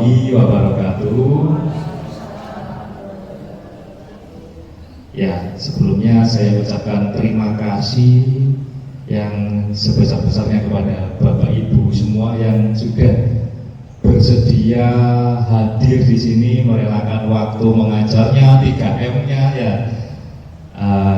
warahmatullahi wabarakatuh. Ya, sebelumnya saya ucapkan terima kasih yang sebesar-besarnya kepada Bapak Ibu semua yang sudah bersedia hadir di sini, merelakan waktu mengajarnya 3M-nya ya.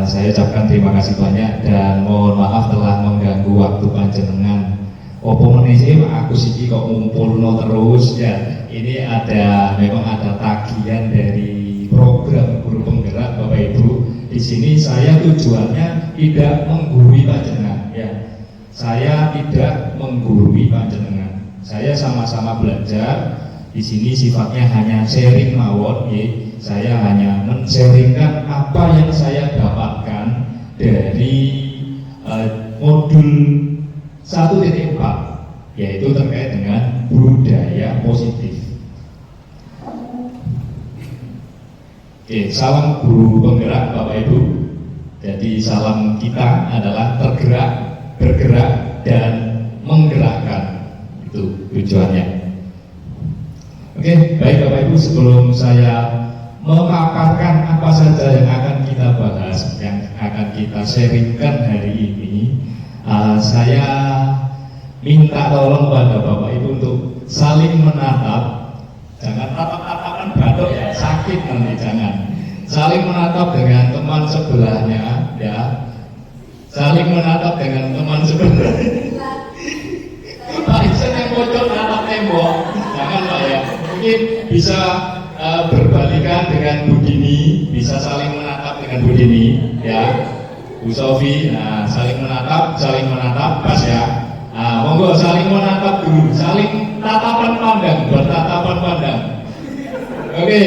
Saya ucapkan terima kasih banyak dan mohon maaf telah mengganggu waktu panjenengan. Opo meneh aku siki kok ngumpulno terus ya. Ini memang ada tagihan dari program guru penggerak Bapak Ibu. Di sini saya tujuannya tidak menggurui panjenengan ya. Saya tidak menggurui panjenengan. Saya sama-sama belajar. Di sini sifatnya hanya sharing mawon ya. Saya hanya men-sharingkan apa yang saya dapatkan dari modul 1.4, yaitu terkait dengan budaya positif. Oke, salam guru penggerak Bapak Ibu. Jadi salam kita adalah tergerak, bergerak, dan menggerakkan. Itu tujuannya. Oke, baik Bapak Ibu, sebelum saya memaparkan apa saja yang akan kita bahas, yang akan kita sharingkan hari ini, saya minta tolong pada Bapak Ibu untuk saling menatap. Jangan tatap-tatapan batuk ya, sakit nanti, jangan. Saling menatap dengan teman sebelahnya ya. Saling menatap dengan teman sebelahnya. Pak Iksan yang pojok natap tembok, jangan Pak ya. Mungkin bisa berbalikan dengan Bu Dini, bisa saling menatap dengan Bu Dini ya. Bu Sofi, nah saling menatap pas ya. Nah, monggo saling menatap dulu, saling tatapan pandang, bertatapan pandang. Oke,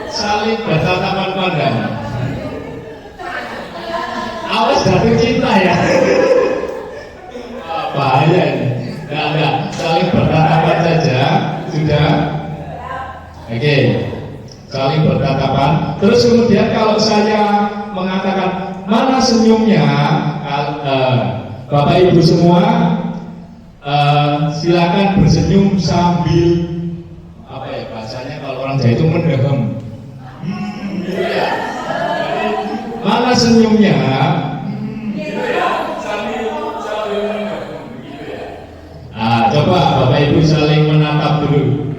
saling bertatapan pandang. Awas jatuh cinta ya. Bahaya ini. Enggak, saling bertatapan saja, sudah. Oke, saling bertatapan. Terus kemudian kalau saya mengatakan mana senyumnya, Bapak Ibu semua silakan bersenyum sambil apa ya bahasanya kalau orang Jawa itu mendehem. Gitu ya. Mana senyumnya? Gitu ya. Sambil mendehem gitu ya. Coba Bapak Ibu saling menatap dulu.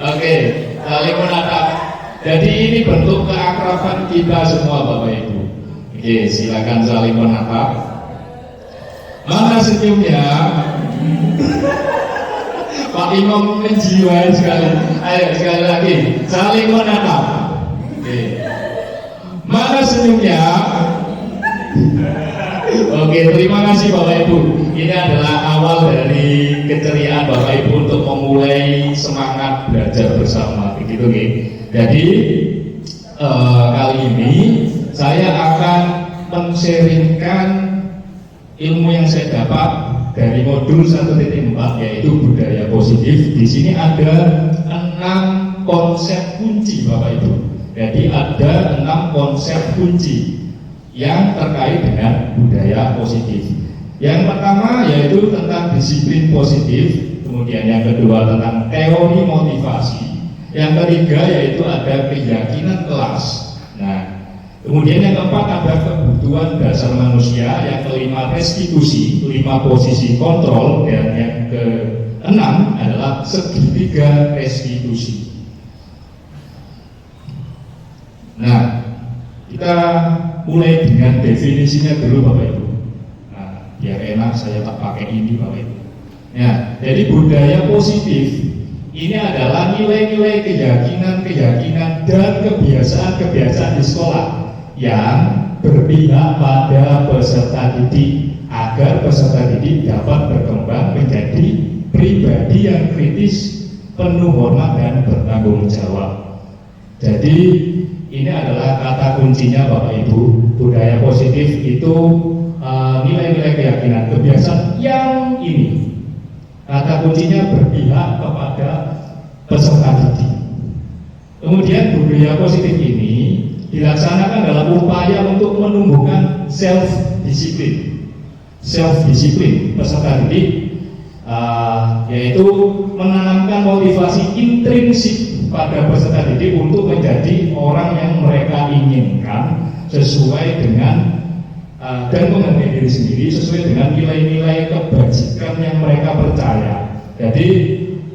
Oke, saling menatap. Jadi ini bentuk keakraban kita semua Bapak Ibu. Oke, silakan saling menatap. Mana senyumnya? Pak Imam menjiwai sekali. Ayo sekali lagi, saling menatap. Oke. Mana senyumnya? Oke, terima kasih Bapak Ibu. Ini adalah awal dari keceriaan Bapak Ibu untuk memulai semangat belajar bersama. Begitu nih. Jadi kali ini saya akan men-sharingkan ilmu yang saya dapat dari modul 1.4 yaitu budaya positif. Di sini ada 6 konsep kunci Bapak Ibu. Jadi ada 6 konsep kunci yang terkait dengan budaya positif. Yang pertama yaitu tentang disiplin positif, kemudian yang kedua tentang teori motivasi, yang ketiga yaitu ada keyakinan kelas. Nah, kemudian yang keempat ada kebutuhan dasar manusia, yang kelima restitusi, 5 posisi kontrol, dan yang keenam adalah segitiga restitusi. Nah, kita mulai dengan definisinya dulu Bapak Ibu. Nah, biar enak saya tak pakai ini Bapak Ibu. Nah, jadi budaya positif ini adalah nilai-nilai keyakinan dan kebiasaan-kebiasaan di sekolah yang berpihak pada peserta didik agar peserta didik dapat berkembang menjadi pribadi yang kritis, penuh hormat dan bertanggung jawab. Jadi ini adalah kata kuncinya Bapak Ibu. Budaya positif itu nilai-nilai keyakinan, kebiasaan yang ini. Kata kuncinya berpihak kepada peserta didik. Kemudian budaya positif ini dilaksanakan dalam upaya untuk menumbuhkan self disiplin peserta didik yaitu menanamkan motivasi intrinsik pada peserta didik untuk menjadi orang yang mereka inginkan sesuai dengan dan menghargai diri sendiri sesuai dengan nilai-nilai kebajikan yang mereka percaya. Jadi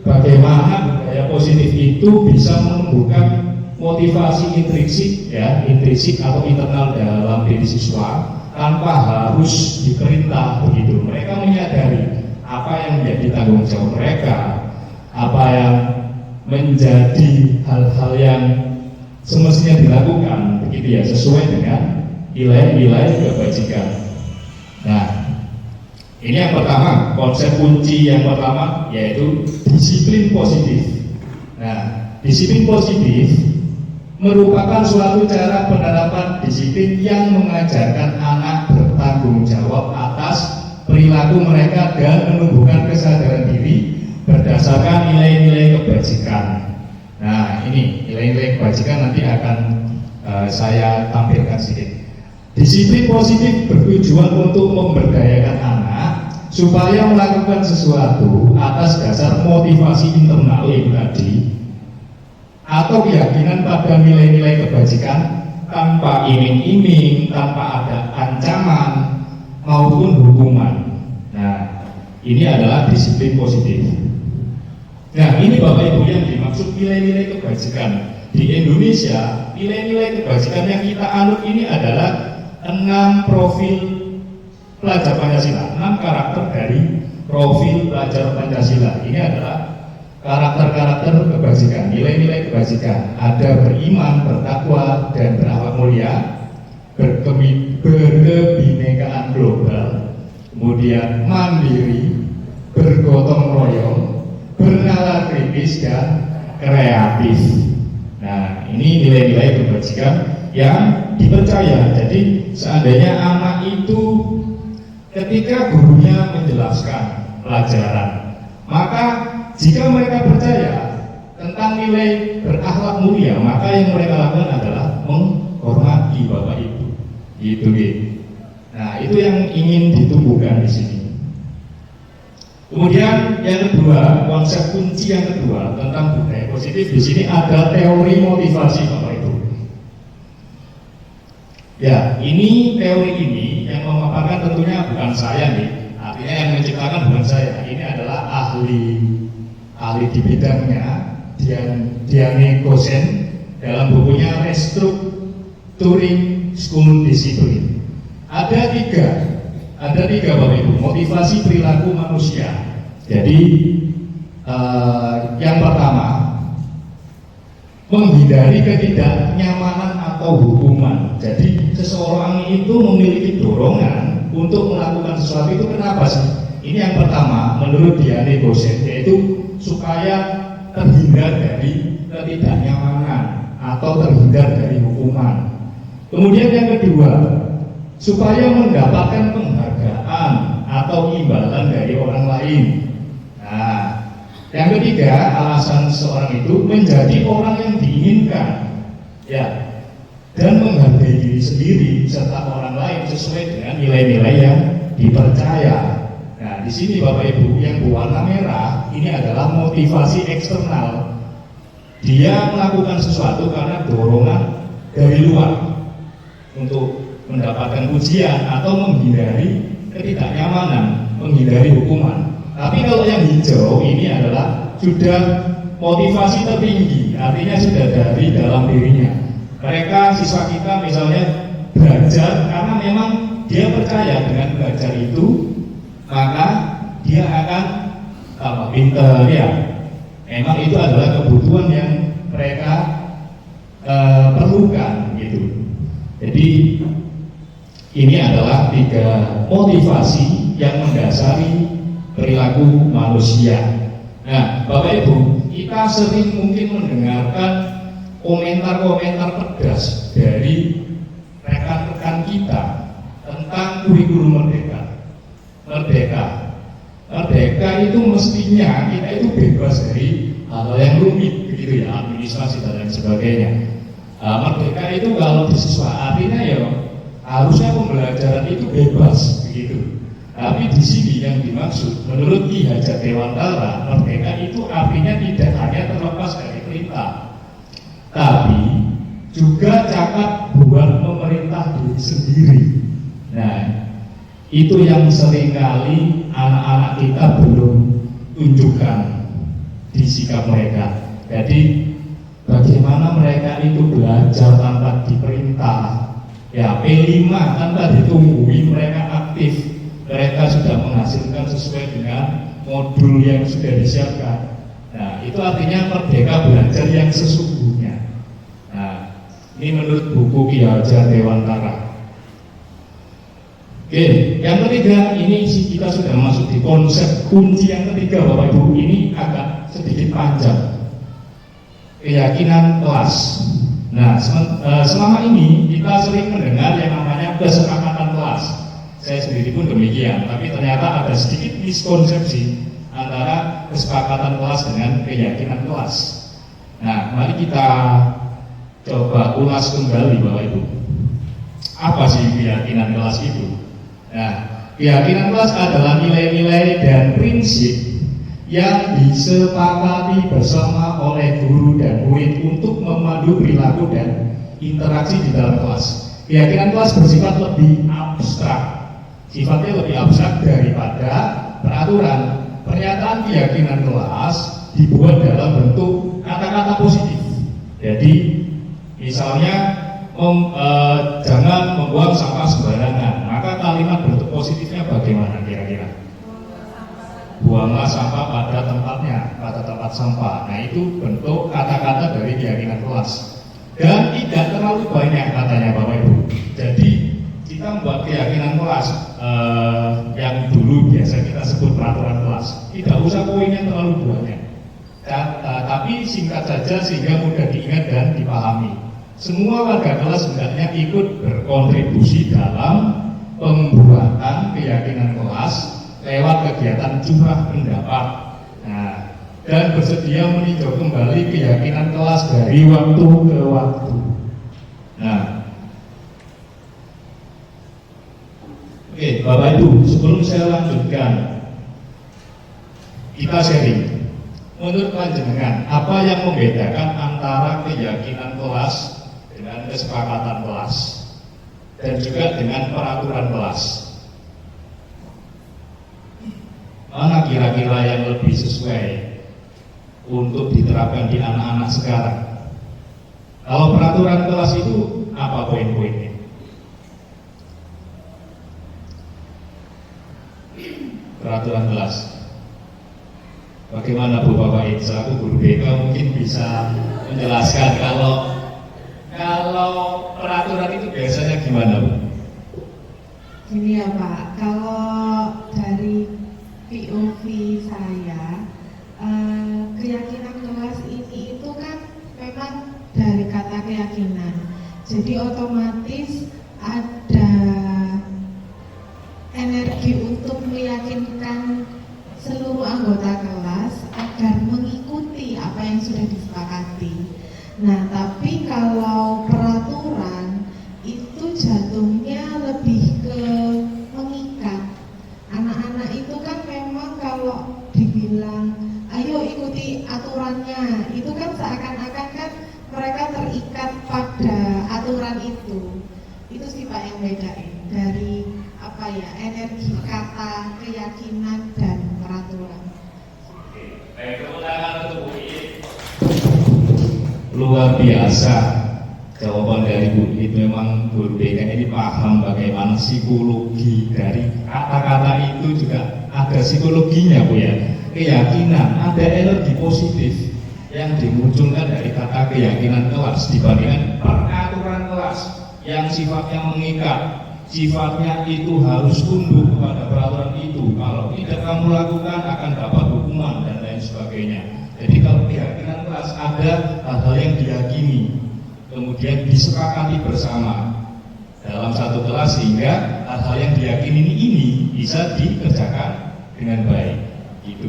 bagaimana budaya positif itu bisa menumbuhkan motivasi intrinsik, ya, intrinsik atau internal dalam diri siswa tanpa harus diperintah begitu. Mereka menyadari apa yang menjadi tanggung jawab mereka, apa yang menjadi hal-hal yang semestinya dilakukan begitu ya, sesuai dengan nilai-nilai kebajikan. Nah, ini yang pertama, konsep kunci yang pertama yaitu disiplin positif. Nah, disiplin positif merupakan suatu cara penerapan disiplin yang mengajarkan anak bertanggung jawab atas perilaku mereka dan menumbuhkan kesadaran diri berdasarkan nilai-nilai kebajikan. Nah, ini nilai-nilai kebajikan nanti akan saya tampilkan sedikit. Disiplin positif bertujuan untuk memberdayakan anak supaya melakukan sesuatu atas dasar motivasi internal itu tadi atau keyakinan pada nilai-nilai kebajikan tanpa iming-iming, tanpa ada ancaman maupun hukuman. Nah, ini adalah disiplin positif. Nah, ini Bapak Ibu yang dimaksud nilai-nilai kebajikan. Di Indonesia, nilai-nilai kebajikan yang kita anut ini adalah 6 profil pelajar Pancasila, 6 karakter dari profil pelajar Pancasila. Ini adalah karakter-karakter kebajikan, nilai-nilai kebajikan. Ada beriman, bertakwa, dan berakhlak mulia, berkebinekaan global, kemudian mandiri, bergotong royong, bernalar kritis, dan kreatif. Nah, ini nilai-nilai kebajikan yang dipercaya. Jadi seandainya anak itu ketika gurunya menjelaskan pelajaran, maka jika mereka percaya tentang nilai berakhlak mulia, maka yang mereka lakukan adalah menghormati Bapak Ibu. Gitu. Nah, itu yang ingin ditumbuhkan di sini. Kemudian yang kedua, konsep kunci yang kedua tentang budaya positif di sini ada teori motivasi Bapak Ibu. Ya, ini teori ini yang memaparkan tentunya bukan saya nih, artinya yang menciptakan bukan saya. Ini adalah ahli di bidangnya, Diane Gosen, dalam bukunya Restructuring School Discipline. Ada tiga Bapak Ibu, motivasi perilaku manusia. Jadi yang pertama, menghindari ketidaknyamanan atau hukuman. Jadi seseorang itu memiliki dorongan untuk melakukan sesuatu itu kenapa sih? Ini yang pertama menurut Diane Gosen, yaitu supaya terhindar dari ketidaknyamanan atau terhindar dari hukuman. Kemudian yang kedua, supaya mendapatkan penghargaan atau imbalan dari orang lain. Nah, yang ketiga, alasan seorang itu menjadi orang yang diinginkan, ya, dan menghargai diri sendiri serta orang lain sesuai dengan nilai-nilai yang dipercaya. Nah, di sini Bapak Ibu yang berwarna merah ini adalah motivasi eksternal. Dia melakukan sesuatu karena dorongan dari luar untuk mendapatkan pujian atau menghindari ketidaknyamanan, menghindari hukuman. Tapi kalau yang hijau ini adalah sudah motivasi tertinggi, artinya sudah dari dalam dirinya. Mereka siswa kita misalnya belajar karena memang dia percaya dengan belajar itu maka dia akan pintar, ya. Memang itu adalah kebutuhan yang mereka perlukan gitu. Jadi ini adalah 3 motivasi yang mendasari perilaku manusia. Nah, Bapak Ibu, kita sering mungkin mendengarkan komentar-komentar pedas dari rekan-rekan kita tentang kurikulum Merdeka itu mestinya kita itu bebas dari hal yang rumit, begitu ya, administrasi dan lain sebagainya. Merdeka itu kalau di siswa artinya ya harusnya pembelajaran itu bebas, begitu. Tapi di sini yang dimaksud menurut Ki Hajar Dewantara, merdeka itu artinya tidak hanya terlepas dari perintah, tapi juga cakap buat memerintah diri sendiri. Nah, itu yang seringkali anak-anak kita belum tunjukkan di sikap mereka. Jadi bagaimana mereka itu belajar tanpa diperintah, ya P5 tanpa ditungguin mereka aktif, mereka sudah menghasilkan sesuai dengan modul yang sudah disiapkan. Nah, itu artinya merdeka belajar yang sesungguhnya. Nah, ini menurut buku Ki Hajar Dewantara. Oke, yang ketiga, ini kita sudah masuk di konsep kunci yang ketiga, Bapak Ibu. Ini agak sedikit panjang. Keyakinan kelas. Nah, selama ini kita sering mendengar yang namanya kesepakatan kelas. Saya sendiri pun demikian, tapi ternyata ada sedikit miskonsepsi antara kesepakatan kelas dengan keyakinan kelas. Nah, mari kita coba ulas kembali, Bapak Ibu. Apa sih keyakinan kelas itu? Nah, keyakinan kelas adalah nilai-nilai dan prinsip yang disepakati bersama oleh guru dan murid untuk memandu perilaku dan interaksi di dalam kelas. Keyakinan kelas bersifat lebih abstrak, sifatnya lebih abstrak daripada peraturan. Pernyataan keyakinan kelas dibuat dalam bentuk kata-kata positif. Jadi, misalnya jangan membuang sampah sembarangan, maka kalimat bentuk positifnya bagaimana kira-kira? Buanglah sampah pada tempatnya, pada tempat sampah. Nah, itu bentuk kata-kata dari keyakinan kelas. Dan tidak terlalu banyak katanya Bapak Ibu. Jadi kita membuat keyakinan kelas yang dulu biasa kita sebut peraturan kelas. Tidak usah poinnya terlalu banyak, tapi singkat saja sehingga mudah diingat dan dipahami. Semua warga kelas hendaknya ikut berkontribusi dalam pembuatan keyakinan kelas lewat kegiatan curah pendapat. Nah, dan bersedia meninjau kembali keyakinan kelas dari waktu ke waktu. Nah, oke, Bapak Ibu, sebelum saya lanjutkan, kita sharing. Menurut panjenengan, apa yang membedakan antara keyakinan kelas dengan kesepakatan kelas dan juga dengan peraturan kelas? Mana kira-kira yang lebih sesuai untuk diterapkan di anak-anak sekarang? Kalau peraturan kelas itu apa poin-poinnya? Peraturan kelas. Bagaimana Bu Bapak Ibu, selaku guru BK mungkin bisa menjelaskan kalau peraturan itu biasanya gimana Bu? Gini ya Pak, kalau dari POV saya, keyakinan kelas ini itu kan memang dari kata keyakinan. Jadi otomatis ada energi untuk meyakinkan seluruh anggota kelas agar mengikuti apa yang sudah disepakati. Nah, tapi kalau peraturan itu jatuhnya lebih ke mengikat. Anak-anak itu kan memang kalau dibilang ayo ikuti aturannya, itu kan seakan-akan kan mereka terikat pada aturan itu. Itu sih Pak yang bedain dari apa ya, energi kata keyakinan dan peraturan. Baik, tepuk tangan untuk Bu Iit. Luar biasa jawaban dari Bu Iit. Memang guru BK ini paham bagaimana psikologi dari kata-kata itu, juga ada psikologinya Bu ya. Keyakinan, ada energi positif yang dimunculkan dari kata keyakinan kelas dibandingkan peraturan kelas yang sifatnya mengikat. Sifatnya itu harus tunduk kepada peraturan itu. Kalau tidak kamu lakukan akan dapat hukuman dan lain sebagainya. Jadi kalau keyakinan kelas ada hal-hal yang diyakini, kemudian disepakati bersama dalam satu kelas sehingga hal-hal yang diyakini ini bisa dikerjakan dengan baik. Gitu.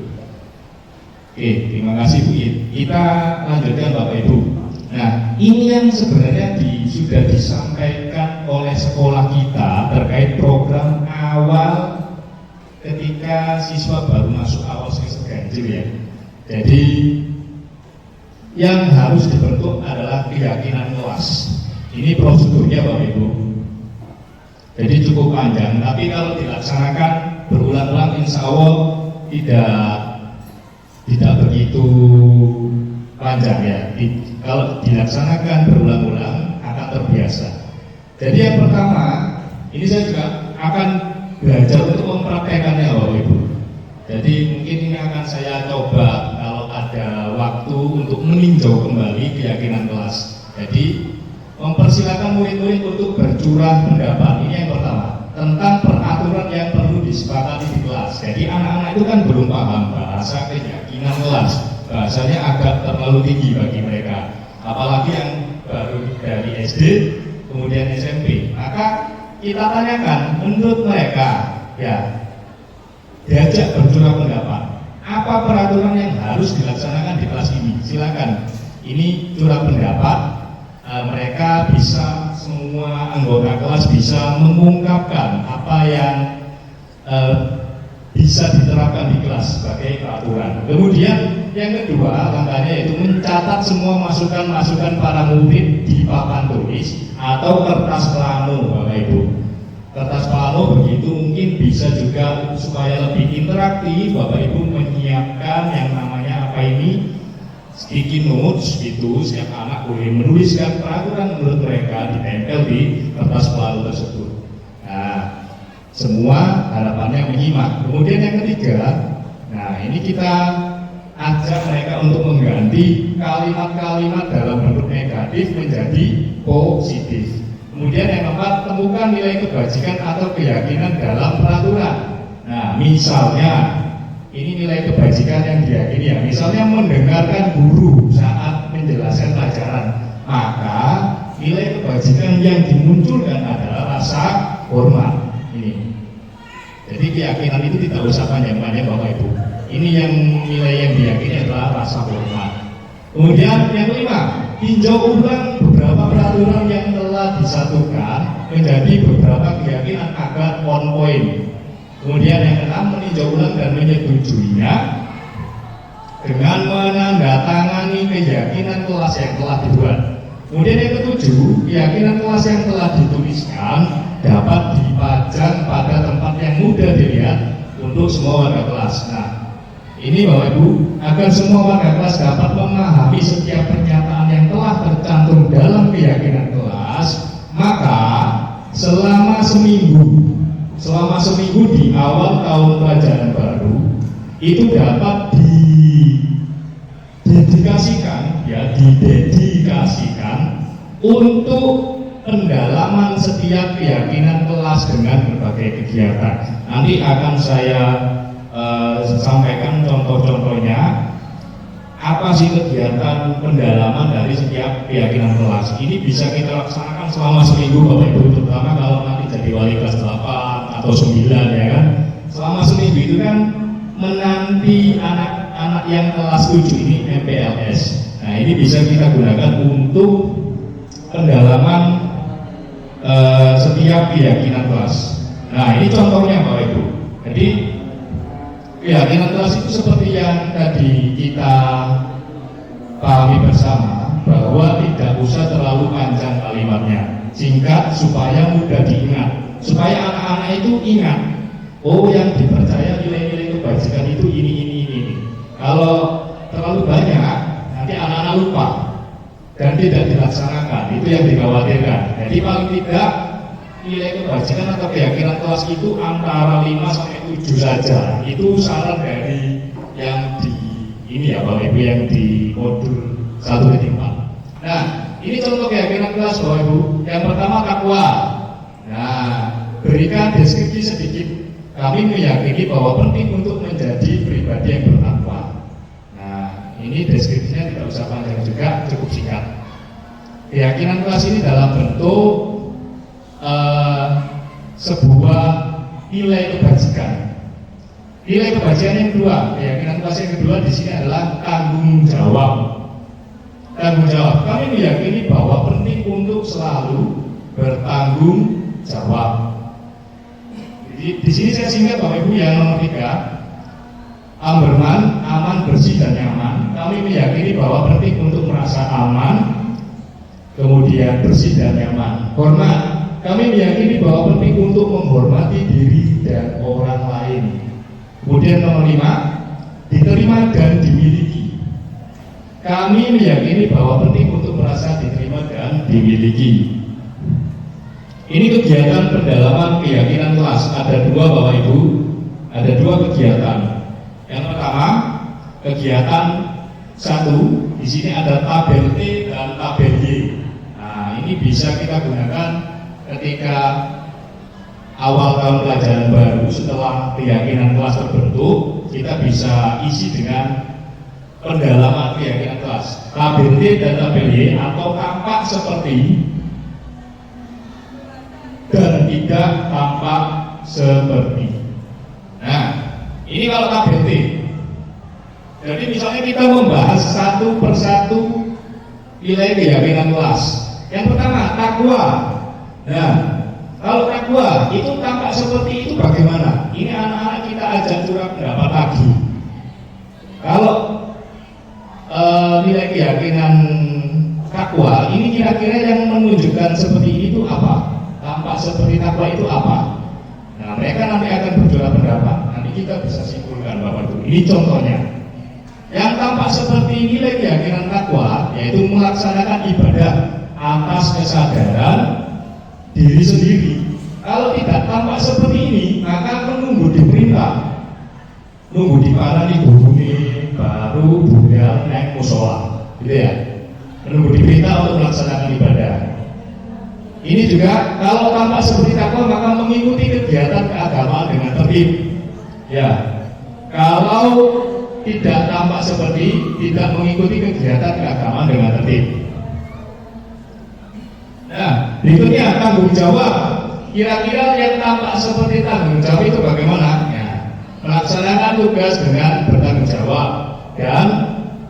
Oke, terima kasih Bu Iit. Kita lanjutkan Bapak Ibu. Nah, ini yang sebenarnya sudah disampaikan oleh sekolah kita terkait program awal mereka siswa baru masuk awal semester ganjil ya. Jadi yang harus dibentuk adalah keyakinan kelas. Ini prosedurnya Bapak Ibu. Jadi cukup panjang, tapi kalau dilaksanakan berulang-ulang insya Allah tidak begitu panjang ya. Kalau dilaksanakan berulang-ulang akan terbiasa. Jadi yang pertama, ini saya juga akan belajar untuk mempraktekannya Bapak Ibu. Jadi mungkin ini akan saya coba kalau ada waktu untuk meninjau kembali keyakinan kelas. Jadi mempersilakan murid-murid untuk bercurah pendapat. Ini yang pertama, tentang peraturan yang perlu disepakati di kelas. Jadi anak-anak itu kan belum paham bahasa keyakinan kelas. Bahasanya agak terlalu tinggi bagi mereka. Apalagi yang baru dari SD kemudian SMP. Maka kita tanyakan menurut mereka ya, diajak bercurah pendapat, apa peraturan yang harus dilaksanakan di kelas ini. Silakan, ini curah pendapat. Mereka bisa, semua anggota kelas bisa mengungkapkan apa yang bisa diterapkan di kelas sebagai peraturan. Kemudian yang kedua langkahnya yaitu mencatat semua masukan-masukan para murid di papan tulis atau kertas plano Bapak Ibu. Kertas plano begitu mungkin bisa juga supaya lebih interaktif. Bapak Ibu menyiapkan yang namanya apa ini, sticky notes itu. Setiap anak boleh menuliskan peraturan menurut mereka, ditempel di kertas plano tersebut. Nah, semua harapannya menyimak. Kemudian yang ketiga, nah ini kita ajak mereka untuk mengganti kalimat-kalimat dalam bentuk negatif menjadi positif. Kemudian yang keempat, temukan nilai kebajikan atau keyakinan dalam peraturan. Nah, misalnya ini nilai kebajikan yang diyakini ya. Misalnya mendengarkan guru saat menjelaskan pelajaran, maka nilai kebajikan yang dimunculkan adalah rasa hormat. Ini. Jadi keyakinan itu tidak usah panjang-panjang Bapak Ibu. Ini yang nilai yang diyakini adalah rasa hormat. Kemudian yang kelima, tinjau ulang beberapa peraturan yang telah disatukan menjadi beberapa keyakinan agar on point. Kemudian yang keenam, meninjau ulang dan menyetujuinya dengan menandatangani keyakinan kelas yang telah dibuat. Kemudian yang ketujuh, keyakinan kelas yang telah dituliskan dapat dipajang pada tempat yang mudah dilihat untuk semua warga kelas. Nah, ini Bapak Ibu, agar semua warga kelas dapat memahami setiap pernyataan yang telah tercantum dalam keyakinan kelas, maka selama seminggu di awal tahun pelajaran baru itu dapat didedikasikan untuk pendalaman setiap keyakinan kelas dengan berbagai kegiatan. Nanti akan saya sampaikan contoh-contohnya apa sih kegiatan pendalaman dari setiap keyakinan kelas. Ini bisa kita laksanakan selama seminggu Bapak Ibu, terutama kalau nanti jadi wali kelas 8 atau 9 ya kan. Selama seminggu itu kan menanti anak-anak yang kelas 7 ini MPLS. Nah, ini bisa kita gunakan untuk pendalaman setiap keyakinan kelas. Nah, ini contohnya Bapak Ibu. Jadi keyakinan kelas itu seperti yang tadi kita pahami bersama, bahwa tidak usah terlalu panjang kalimatnya, singkat supaya mudah diingat, supaya anak-anak itu ingat, oh yang dipercaya nilai-nilai kebajikan itu ini. Kalau terlalu banyak nanti anak-anak lupa dan tidak dilaksanakan, itu yang dikhawatirkan. Jadi paling tidak nilai kebajikan atau keyakinan kelas itu antara 5 sampai 7 saja. Itu saran dari yang di ini ya Bapak Ibu, yang di modul 1.4. Nah, ini contoh keyakinan kelas Bapak Ibu. Yang pertama takwa. Nah, berikan deskripsi sedikit. Kami meyakini bahwa penting untuk menjadi pribadi yang bertakwa. Nah, ini deskripsinya tidak usah panjang juga, cukup singkat. Keyakinan kelas ini dalam bentuk sebuah nilai kebajikan. Nilai kebajikan yang kedua, keyakinan kelas yang kedua di sini adalah tanggung jawab. Tanggung jawab. Kami meyakini bahwa penting untuk selalu bertanggung jawab. Jadi Di sini saya singkat Bapak Ibu yang nomor 3, Amberman, aman, bersih dan nyaman. Kami meyakini bahwa penting untuk merasa aman, kemudian bersih dan nyaman. Hormat, kami meyakini bahwa penting untuk menghormati diri dan orang lain. Kemudian nomor 5, diterima dan dimiliki. Kami meyakini bahwa penting untuk merasa diterima dan dimiliki. Ini kegiatan pendalaman keyakinan kelas. Ada 2 Bapak Ibu, ada 2 kegiatan. Yang pertama, kegiatan 1, di sini ada tabel T dan tabel Y. Nah, ini bisa kita gunakan ketika awal tahun pelajaran baru setelah keyakinan kelas terbentuk, kita bisa isi dengan pendalaman keyakinan kelas. Tabel T dan tabel Y atau tampak seperti dan tidak tampak seperti. Nah, ini kalau tabel T. Jadi misalnya kita membahas satu persatu nilai keyakinan kelas. Yang pertama, takwa. Nah, kalau takwa itu tampak seperti itu bagaimana? Ini anak-anak kita ajak curah pendapat lagi. Kalau nilai keyakinan takwa ini kira-kira yang menunjukkan seperti itu apa? Tampak seperti takwa itu apa? Nah, mereka nanti akan berjual pendapat. Nanti kita bisa simpulkan Bapak Ibu. Ini contohnya. Yang tampak seperti nilai keyakinan takwa yaitu melaksanakan ibadah atas kesadaran diri sendiri. Kalau tidak tampak seperti ini, maka menunggu diperintah, nunggu dipanah di bumi, baru budal naik musola, gitu ya. Menunggu diperintah untuk melaksanakan ibadah. Ini juga kalau tampak seperti takwa maka mengikuti kegiatan keagamaan dengan tertib. Ya, kalau tidak tampak seperti tidak mengikuti kegiatan keagamaan dengan tertib. Nah, berikutnya tanggung jawab. Kira-kira yang tampak seperti tanggung jawab itu bagaimana? Ya, melaksanakan tugas dengan bertanggung jawab dan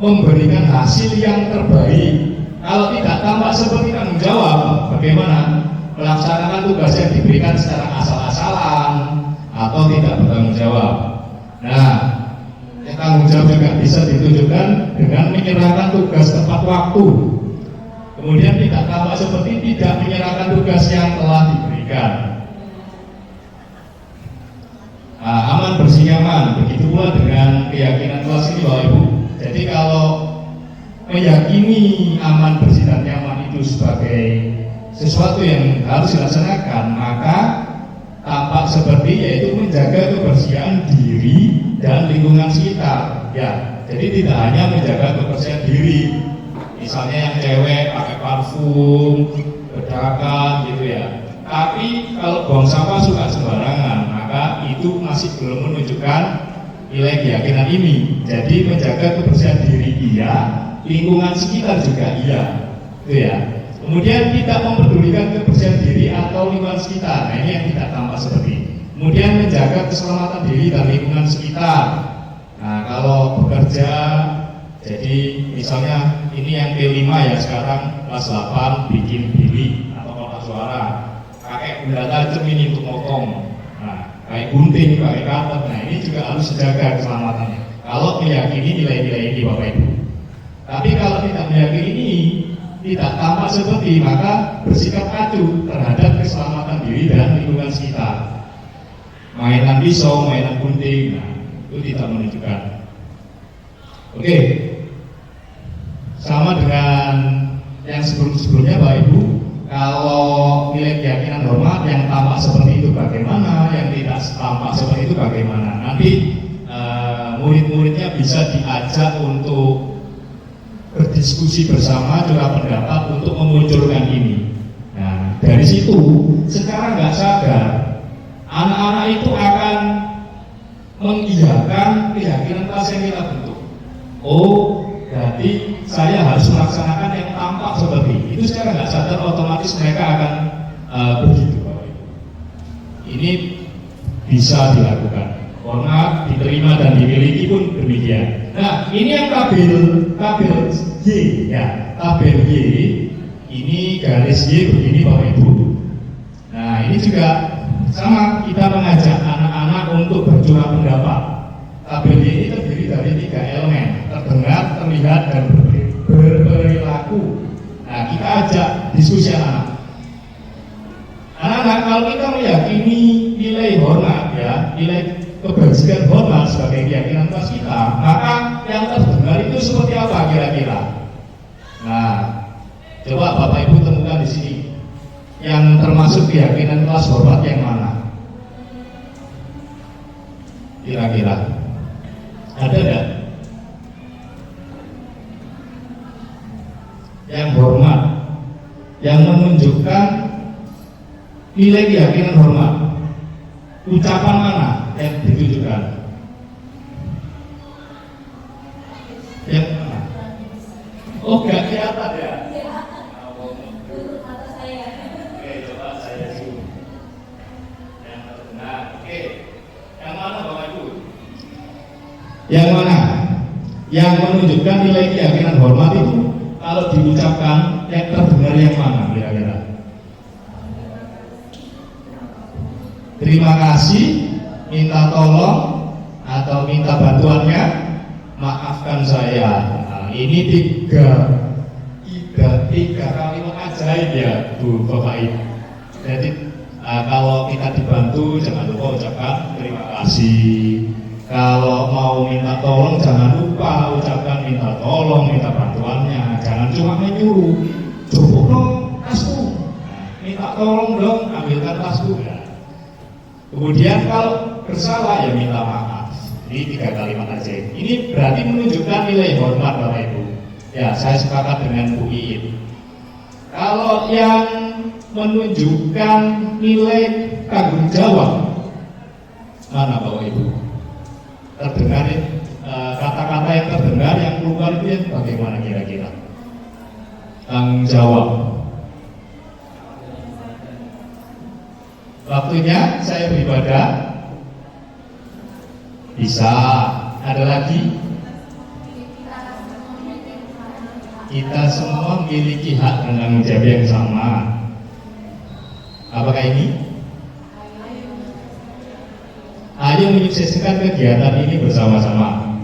memberikan hasil yang terbaik. Kalau tidak tampak seperti tanggung jawab, bagaimana? Melaksanakan tugas yang diberikan secara asal-asalan atau tidak bertanggung jawab. Nah, tanggung jawab juga bisa ditunjukkan dengan menyerahkan tugas tepat waktu. Kemudian tidak tampak seperti tidak menyerahkan tugas yang telah diberikan. Nah, aman, bersih, nyaman. Begitu pula dengan keyakinan kelas ini Bapak Ibu. Jadi kalau meyakini aman, bersih dan nyaman itu sebagai sesuatu yang harus dilaksanakan, maka tampak seperti yaitu menjaga kebersihan diri dan lingkungan sekitar. Ya, jadi tidak hanya menjaga kebersihan diri, misalnya yang cewek pakai parfum, bedakan gitu ya. Tapi kalau buang sampah suka sembarangan, maka itu masih belum menunjukkan nilai keyakinan ini. Jadi menjaga kebersihan diri iya, lingkungan sekitar juga iya, gitu ya. Kemudian tidak mempedulikan kebersihan diri atau lingkungan sekitar. Nah, ini yang tidak tampak seperti. Kemudian menjaga keselamatan diri dan lingkungan sekitar. Nah, kalau bekerja, jadi misalnya ini yang P5 ya sekarang kelas 8 bikin bilik atau kotak suara, pakai benda tajam ini untuk motong. Nah, kayak gunting, pakai karet. Nah, ini juga harus dijaga keselamatannya. Kalau meyakini nilai-nilai ini Bapak Ibu. Tapi kalau tidak meyakini ini, tidak tampak seperti, maka bersikap acuh terhadap keselamatan diri dan lingkungan sekitar. Mainan pisau, mainan gunting, nah, itu tidak menunjukkan. Oke, sama dengan yang sebelum-sebelumnya Bapak Ibu. Kalau nilai keyakinan hormat yang tampak seperti itu bagaimana, yang tidak tampak seperti itu bagaimana. Nanti murid-muridnya bisa diajak untuk berdiskusi bersama, curah pendapat untuk memunculkan ini. Nah, dari situ secara nggak sadar anak-anak itu akan mengiyakan keyakinan kelas yang kita bentuk. Oh, berarti saya harus melaksanakan yang tampak seperti itu. Secara nggak sadar otomatis mereka akan begitu. Ini bisa dilakukan. Hormat, diterima dan dimiliki pun demikian. Nah, ini yang tabel Y ya, tabel Y ini garis Y begini Bapak Ibu. Nah, ini juga Sama kita mengajak anak-anak untuk bercurah pendapat. KBBI ini terdiri dari 3 elemen: terdengar, terlihat, dan berperilaku. Nah, kita ajak diskusi anak-anak. Anak-anak, kalau kita meyakini nilai hormat, ya, nilai kebajikan hormat sebagai keyakinan kelas kita, maka yang terdengar itu seperti apa kira-kira? Nah, coba Bapak Ibu temukan di sini yang termasuk keyakinan kelas hormat yang mana? Kira-kira ada nggak? Yang hormat, yang menunjukkan nilai keyakinan hormat, ucapan mana yang ditunjukkan? Yang mana? Oh, nggak kelihatan ya? Oke, coba saya zoom. Yang terdengar, oke. Yang mana Bapak Ibu? Yang mana? Yang menunjukkan nilai keyakinan hormat itu kalau diucapkan yang terdengar yang mana kira-kira? Terima kasih, minta tolong, atau minta bantuannya, maafkan saya. Nah, ini tiga kalimat ajaib ya Bu Bapak Ibu. Jadi kalau kita dibantu jangan lupa ucapkan terima kasih. Kalau mau minta tolong jangan lupa ucapkan minta tolong, minta bantuannya. Jangan cuma menyuruh, cukup dong tasku, minta tolong dong ambilkan tasku ya. Kemudian kalau bersalah ya minta maaf. Ini 3 kalimat aja. Ini berarti menunjukkan nilai hormat Bapak Ibu. Ya, saya sepakat dengan Bu Iin. Kalau yang menunjukkan nilai tanggung jawab, mana Bapak Ibu? Terdengar kata-kata yang terdengar yang keluar itu yang bagaimana kira-kira? Tanggung jawab. Waktunya saya beribadah. Bisa. Ada lagi? Kita semua memiliki hak dan tanggung jawab yang sama. Apakah ini? Ayo menyukseskan kegiatan ini bersama-sama.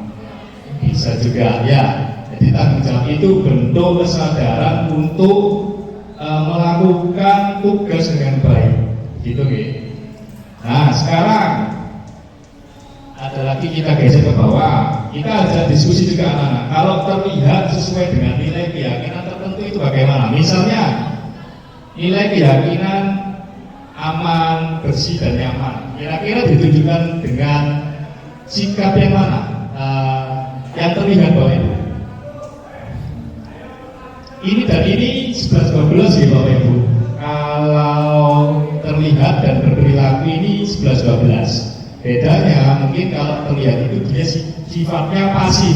Bisa juga ya. Jadi tanggung jawab itu bentuk kesadaran untuk melakukan tugas dengan baik. Gitu ya. Nah, sekarang ada lagi kita geser ke bawah. Kita ajak diskusi juga anak-anak. Kalau terlihat sesuai dengan nilai keyakinan tertentu itu bagaimana? Misalnya nilai keyakinan aman, bersih dan nyaman. Kira-kira ditunjukkan dengan sikap yang mana? Yang terlihat Bapak Ibu. Ini dan ini 11-12 ya Bapak Ibu. Kalau terlihat dan berperilaku ini 11-12. Bedanya mungkin kalau terlihat itu dia sifatnya pasif,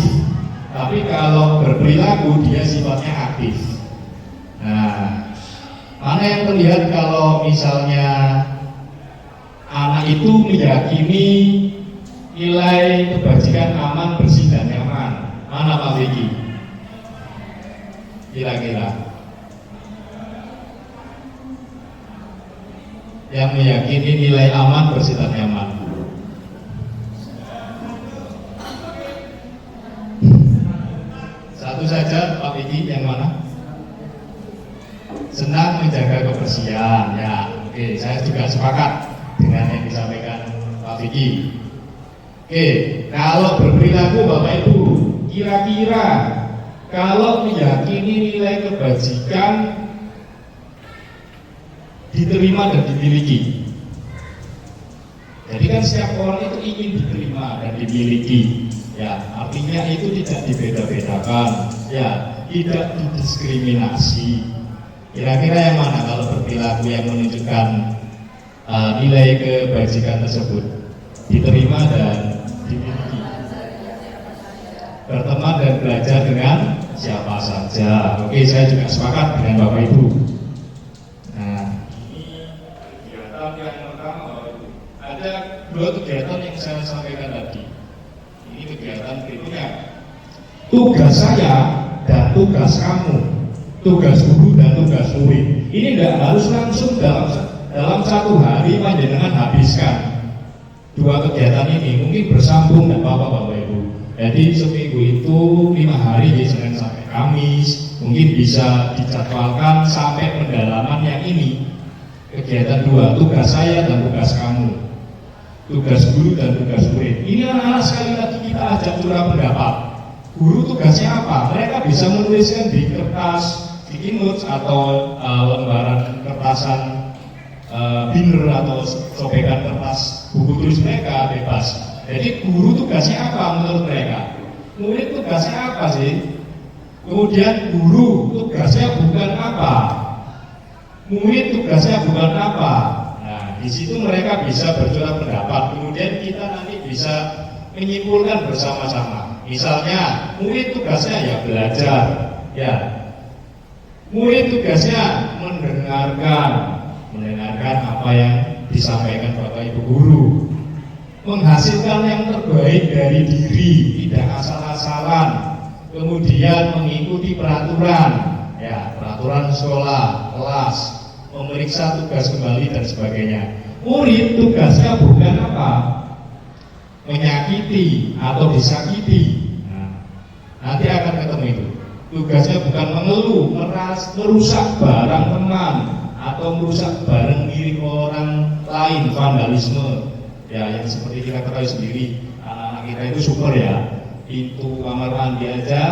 tapi kalau berperilaku dia sifatnya aktif. Nah, mana yang terlihat kalau misalnya anak itu meyakini nilai kebajikan aman, bersih dan nyaman? Mana Pak Vicky? Kira-kira yang meyakini nilai aman, bersih dan nyaman. Satu saja Pak Vicky, yang mana? Senang menjaga kebersihan. Ya, oke, saya juga sepakat dengan yang disampaikan Pak Vicky. Oke, kalau berperilaku Bapak Ibu, kira-kira kalau meyakini nilai kebajikan diterima dan dimiliki. Jadi kan setiap orang itu ingin diterima dan dimiliki. Ya, artinya itu tidak dibeda-bedakan, ya, tidak didiskriminasi. Kira-kira yang mana kalau berperilaku yang menunjukkan nilai kebajikan tersebut diterima dan dimiliki? Berteman dan belajar dengan siapa saja. Oke, saya juga sepakat dengan Bapak Ibu. Nah, ini kegiatan yang pertama Bapak Ibu. Ada 2 kegiatan yang saya sampaikan tadi. Ini kegiatan berikutnya. Tugas saya dan tugas kamu, tugas guru dan tugas murid. Ini tidak harus langsung dalam satu hari panjenengan habiskan 2 kegiatan ini, mungkin bersambung dan Bapak Ibu. Jadi seminggu itu 5 hari di Senin sampai Kamis, mungkin bisa dijadwalkan sampai pendalaman yang ini. Kegiatan 2, tugas saya dan tugas kamu, tugas guru dan tugas murid. Ini anak-anak sekali lagi kita ajak curah pendapat. Guru tugasnya apa? Mereka bisa menuliskan di kertas sticky notes atau lembaran kertasan binder atau sobekan kertas buku tulis mereka bebas. Jadi guru tugasnya apa menurut mereka? Murid tugasnya apa sih? Kemudian guru tugasnya bukan apa? Murid tugasnya bukan apa? Nah, di situ mereka bisa bercurah pendapat. Kemudian kita nanti bisa menyimpulkan bersama-sama. Misalnya, murid tugasnya ya belajar, ya. Murid tugasnya mendengarkan apa yang disampaikan Bapak Ibu guru, menghasilkan yang terbaik dari diri, tidak asal-asalan, kemudian mengikuti peraturan, ya, peraturan sekolah, kelas, memeriksa tugas kembali dan sebagainya. Murid tugasnya bukan apa? Menyakiti atau disakiti. Nah, nanti akan ketemu itu. Tugasnya bukan mengeluh, merusak barang teman atau merusak barang milik orang lain, vandalisme. Ya, yang seperti kita ketahui sendiri, anak-anak kita itu super ya, pintu kamar mandi aja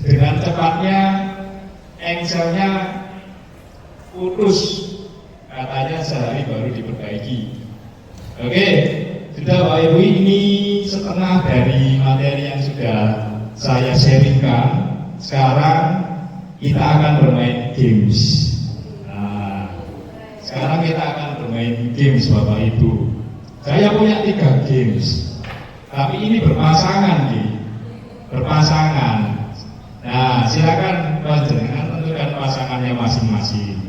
dengan cepatnya engselnya putus, katanya sehari baru diperbaiki. Oke, sudah Bapak Ibu, ini setengah dari materi yang sudah saya sharingkan. Sekarang kita akan bermain games. Sekarang kita akan bermain games Bapak Ibu. Saya punya 3 games, tapi ini berpasangan nih, berpasangan. Nah, silakan panjenengan tentukan pasangannya masing-masing.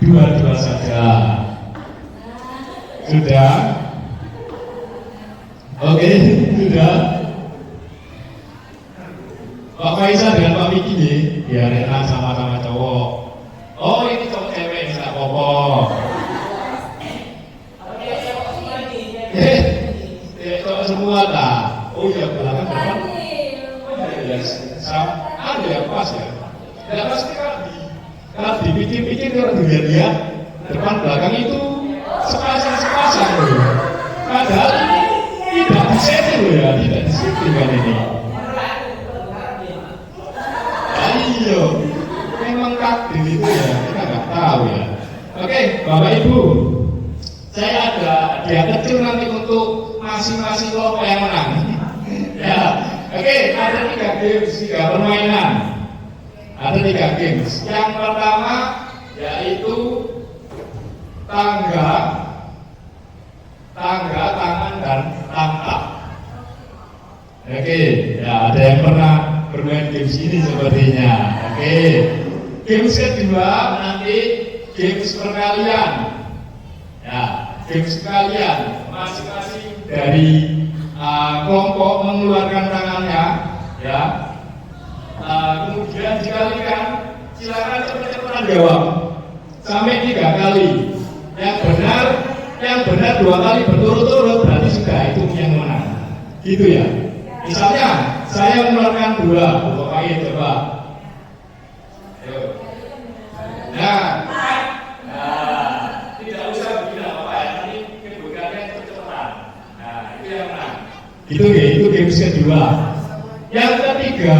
2 saja. Sudah? Oke, sudah. Pak Faisal dengan Pak Miki nih, ya rena sama-sama cowok. Oh, ini cowok cewek, tidak apa-apa. Cowok semua tak? Oh ya, belakang depan. Ya, ada yang pas ya. Ya pasti kalau dipikir-pikir, kalau dilihat-lihat depan belakang itu sepasang loh. Padahal tidak disetting loh ya, tidak disetting kan ini. Ayo, memang takdir itu ya, kita nggak tahu ya. Oke, Bapak Ibu, saya ada hadiah kecil nanti untuk masing-masing kelompok yang menang. Ya, oke, ada 3 games, 3 permainan. Ada 3 games. Yang pertama yaitu tangga, tangan dan tangkap. Oke, ya ada yang pernah bermain games ini sepertinya. Oke, games kedua nanti games perkalian. Ya, games perkalian, masing-masing dari kelompok mengeluarkan tangannya, ya. Kemudian dikalikan, silakan cepat-cepat jawab sampai 3 kali. Yang benar 2 kali berturut-turut, berarti sudah itu yang menang. Gitu ya. Misalnya saya mengeluarkan 2, Bapak Ibu coba. Ayo. Nah, tidak usah begini apa ya, nanti kebutuhannya kecepatan. Nah, itu yang menang. Itu games kedua. Yang ketiga,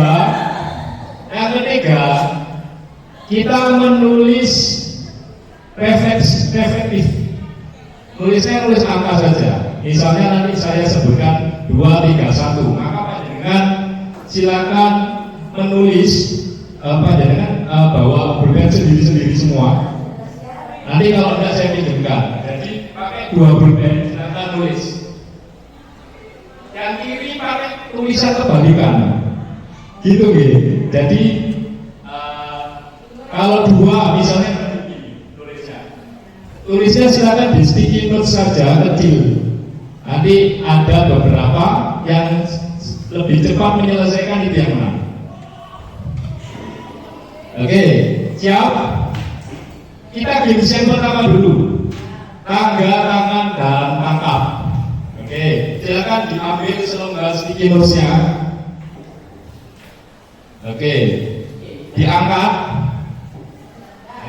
kita menulis reflektif. Nulis angka saja. Misalnya nanti saya sebutkan 2, 3, 1, maka panjenengan silakan menulis, panjenengan bawa pulpen sendiri semua. Nanti kalau tidak saya pinjamkan. Jadi pakai 2 pulpen, silakan nulis. Yang kiri pakai tulisan kebalikan. Gitu gitu. Jadi kalau 2 misalnya tulisnya silakan di sticky note saja kecil. Nanti ada beberapa yang lebih cepat menyelesaikan, itu yang menang. Oke, siap? Kita games yang pertama dulu. Tangga, tangan, dan tangkap. Oke, silakan diambil selonggar sticky notes-nya. Oke, diangkat.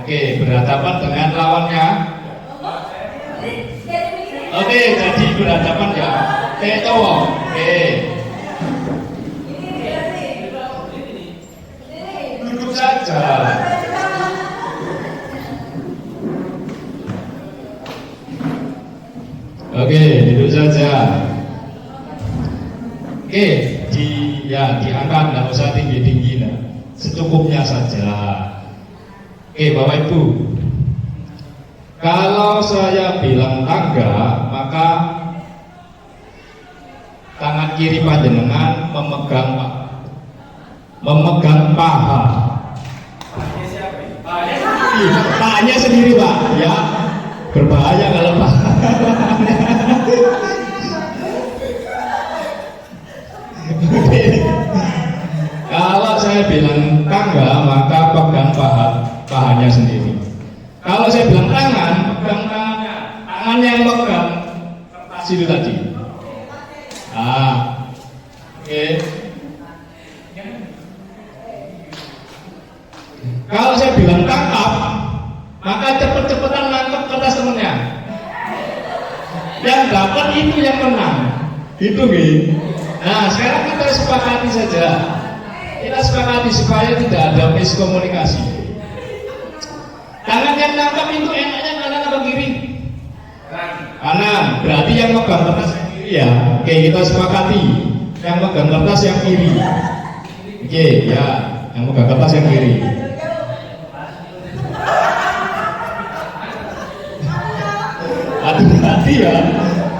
Oke, berhadapan dengan lawannya. Oke, jadi berhadapan ya. Oke, cowok. Oke. Duduk saja. Oke, duduk saja. Oke, diangkat, nggak usah tinggi-tinggi, nah. Secukupnya saja. Oke, Bapak Ibu, kalau saya bilang tangga, maka tangan kiri panjenengan memegang paha. Pahanya sendiri, Pak, ya. Berbahaya kalau paha. Kalau saya bilang tangga, maka pegang pahanya sendiri. Kalau saya bilang tangan, pegang tangannya. Tangan yang pegang kertas itu tadi. Oke. Kalau saya bilang tangkap, maka cepet-cepetan nangkep kertas temennya. Yang dapat itu yang menang. Itu gitu. Nah, sekarang kita sepakati saja. Kita sepakati supaya tidak ada miskomunikasi. Tangan yang nangkap itu enaknya kanan atau kiri? Kanan. Berarti yang megang kertas yang kiri ya. Oke, kita sepakati. Yang megang kertas yang kiri. Oke, ya. Yang megang kertas yang kiri. Hati-hati ya.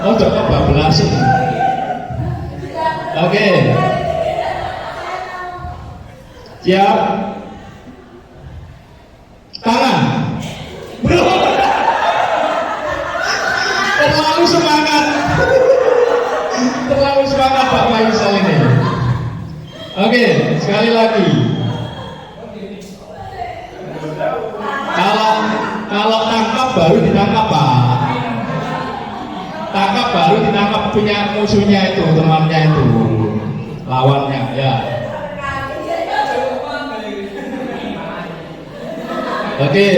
Oh, coba bablasin. Oke. Siap. Tangan. Bro. Terlalu semangat. Terlalu semangat Pak Faisal ini. Oke, sekali lagi. Kalau tangkap baru ditangkap Pak. Tangkap baru ditangkap punya musuhnya itu, temannya itu, lawannya ya. Oke.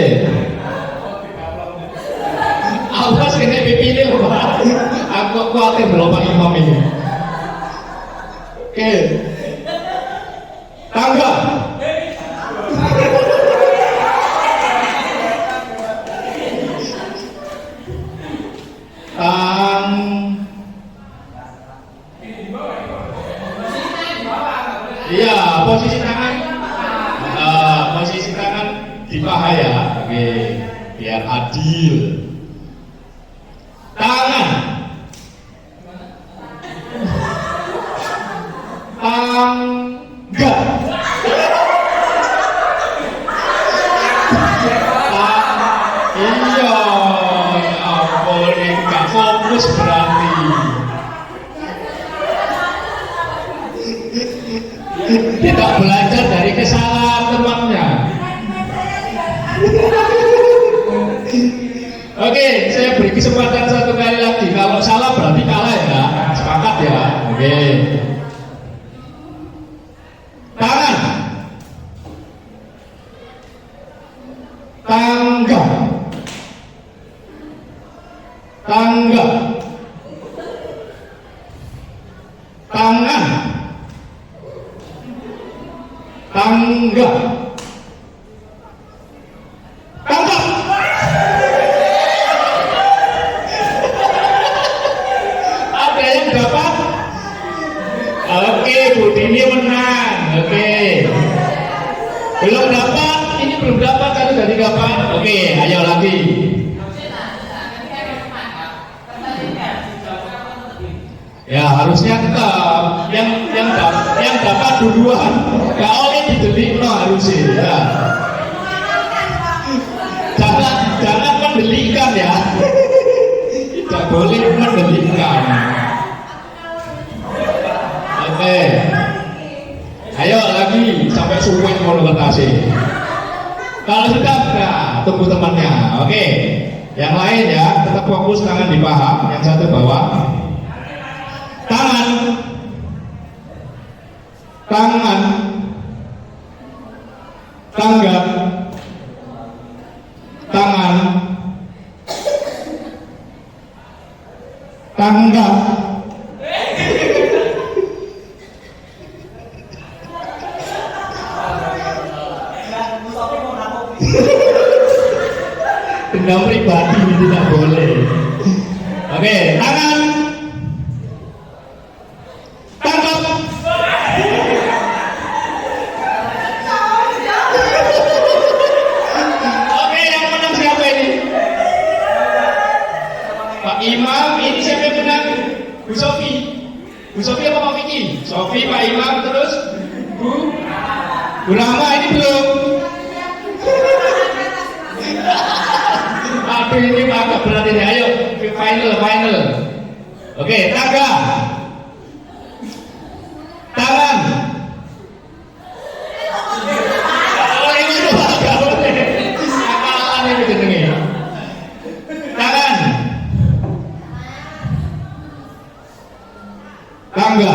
Awas kena dipilih Pak. Aku khawatir belum Pak Imam ini. Oke. Tangga. Iya, posisi tangan. Posisi tangan di paha ya. Oke, biar adil. Tangan. Tangga. Iya, ampun, nggak fokus berarti. Tidak belajar dari kesalahan temannya. Oke, saya beri kesempatan satu kali lagi. Kalau salah berarti kalah ya. Sepakat ya. Oke. Tangan. Tangga. Tangga. Tangan. Tangga. Tangkap. Ada yang dapat? Oke, Bu Dini menang. Oke. Belum dapat? Ini belum dapat, satu dari dapat. Oke, ayo lagi. Ya harusnya tetap yang dapat duluan. Gak oleh didelik no harusnya. Ya. Jangan mendelikan ya. Tidak boleh mendelikan. Oke. Ayo lagi sampai suwe mau ngetasi. Kalau sudah, nah, tunggu temannya. Oke. Yang lain ya, tetap fokus, tangan di paha. Yang satu bawah. Tangan. Tangan. Tanggap. Tangan. Tanggap. Dendam pribadi itu tidak boleh. Oke, tangan. Tangkap. Oke, yang menang siapa ini? Pak Imam, ini siapa yang menang? Bu Sofi. Bu Sofi apa Pak Vicky? Sofi, Pak Imam, terus Bu Rahma, ini belum. Aduh, ini agak berat ini. Ayo, final. Oke, tangga. Tangan. Oh, ini tuh agak boleh. Akalan ini jenenge. Tangan. Tangga.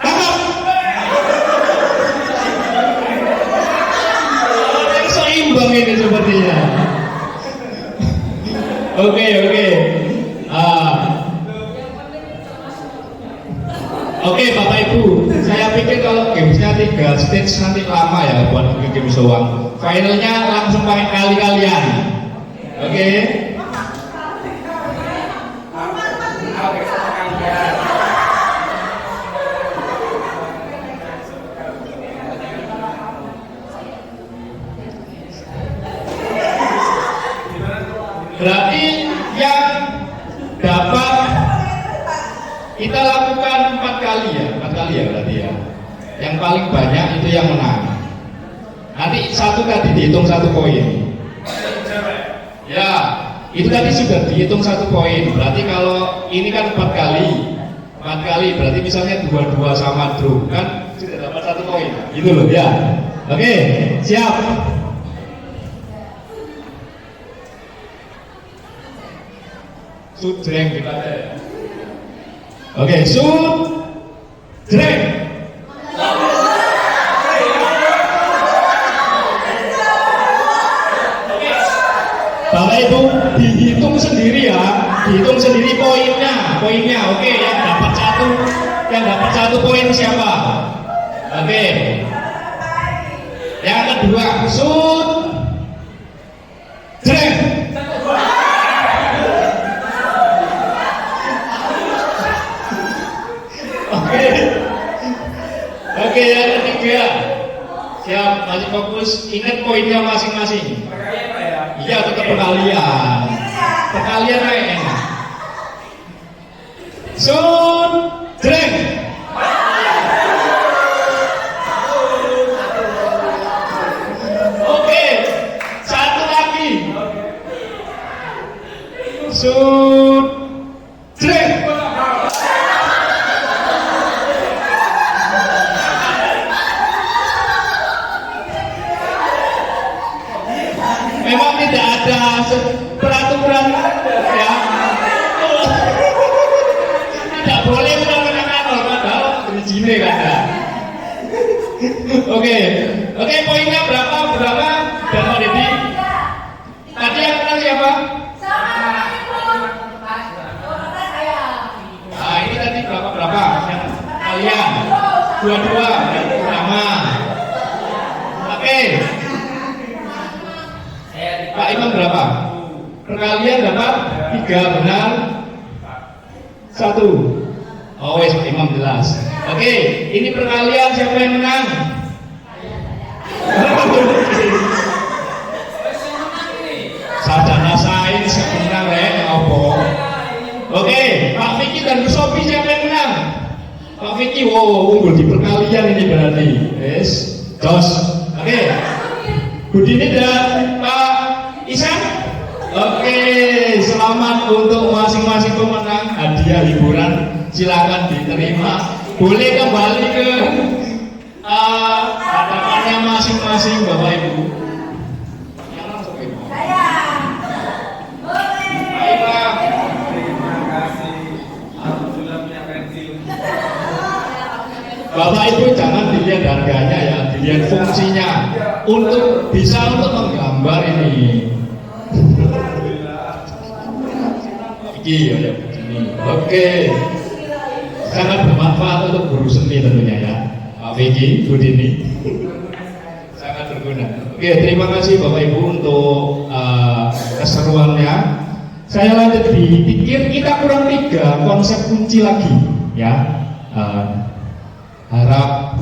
Tangkap. Seimbang ini sepertinya. Oke. Oke, Bapak Ibu, saya pikir kalau gamesnya 3 stage nanti lama ya buat game soang. Finalnya langsung pakai kali-kalian. Oke. Berarti yang dapat kita lakukan 4 kali ya berarti ya. Yang paling banyak itu yang menang. Nanti satu tadi dihitung 1 poin. Ya, itu tadi sudah dihitung 1 poin. Berarti kalau ini kan 4 kali berarti misalnya 2-2 sama draw kan sudah dapat 1 poin. Gitu loh ya. Oke, siap. Sudreng kita ada. Oke, sudreng. Bapak Ibu dihitung sendiri ya, dihitung sendiri poinnya. Oke, yang dapat satu poin siapa? Oke. Yang kedua, sudreng. Oke, yang ketiga. Siap, masih fokus. Ingat poinnya masing-masing. Iya, tetap perkalian. Perkalian aja enak. Sudreng. Oke, satu lagi. Sudreng. Memang tidak ada peraturan ya. Tidak boleh menang-menangan padahal berizine kan ya. Oke, poinnya berapa? Dan Pak Dedi? Tadi yang menang siapa? Nah, ini tadi berapa? Yang kalian? 2-2 sama. Oke. Pak Imam berapa? Perkalian dapat 3 benar 1. Oh wes Pak Imam jelas. Oke, ini perkalian siapa yang menang? Sarjana sains yang menang apa? Oke, Pak Vicky dan Bu Sofi siapa yang menang? Pak Vicky, wow, unggul di perkalian ini berarti. Yes, jos. Oke, Bu Dini dan Pak Isan. Oke, selamat untuk masing-masing pemenang. Hadiah hiburan silakan diterima. Boleh kembali ke hadapannya masing-masing Bapak Ibu. Yang langsung Ibu. Baiklah. Terima kasih. Alhamdulillah punya pensil. Bapak Ibu jangan dilihat harganya ya, dilihat fungsinya untuk menggambar ini. Iki ya, ini. Oke. Sangat bermanfaat untuk guru seni tentunya ya. Pak Vicky, Bu Dini. Sangat berguna. Oke, terima kasih Bapak Ibu untuk keseruannya. Saya lanjut dipikir kita kurang 3 konsep kunci lagi ya. Harap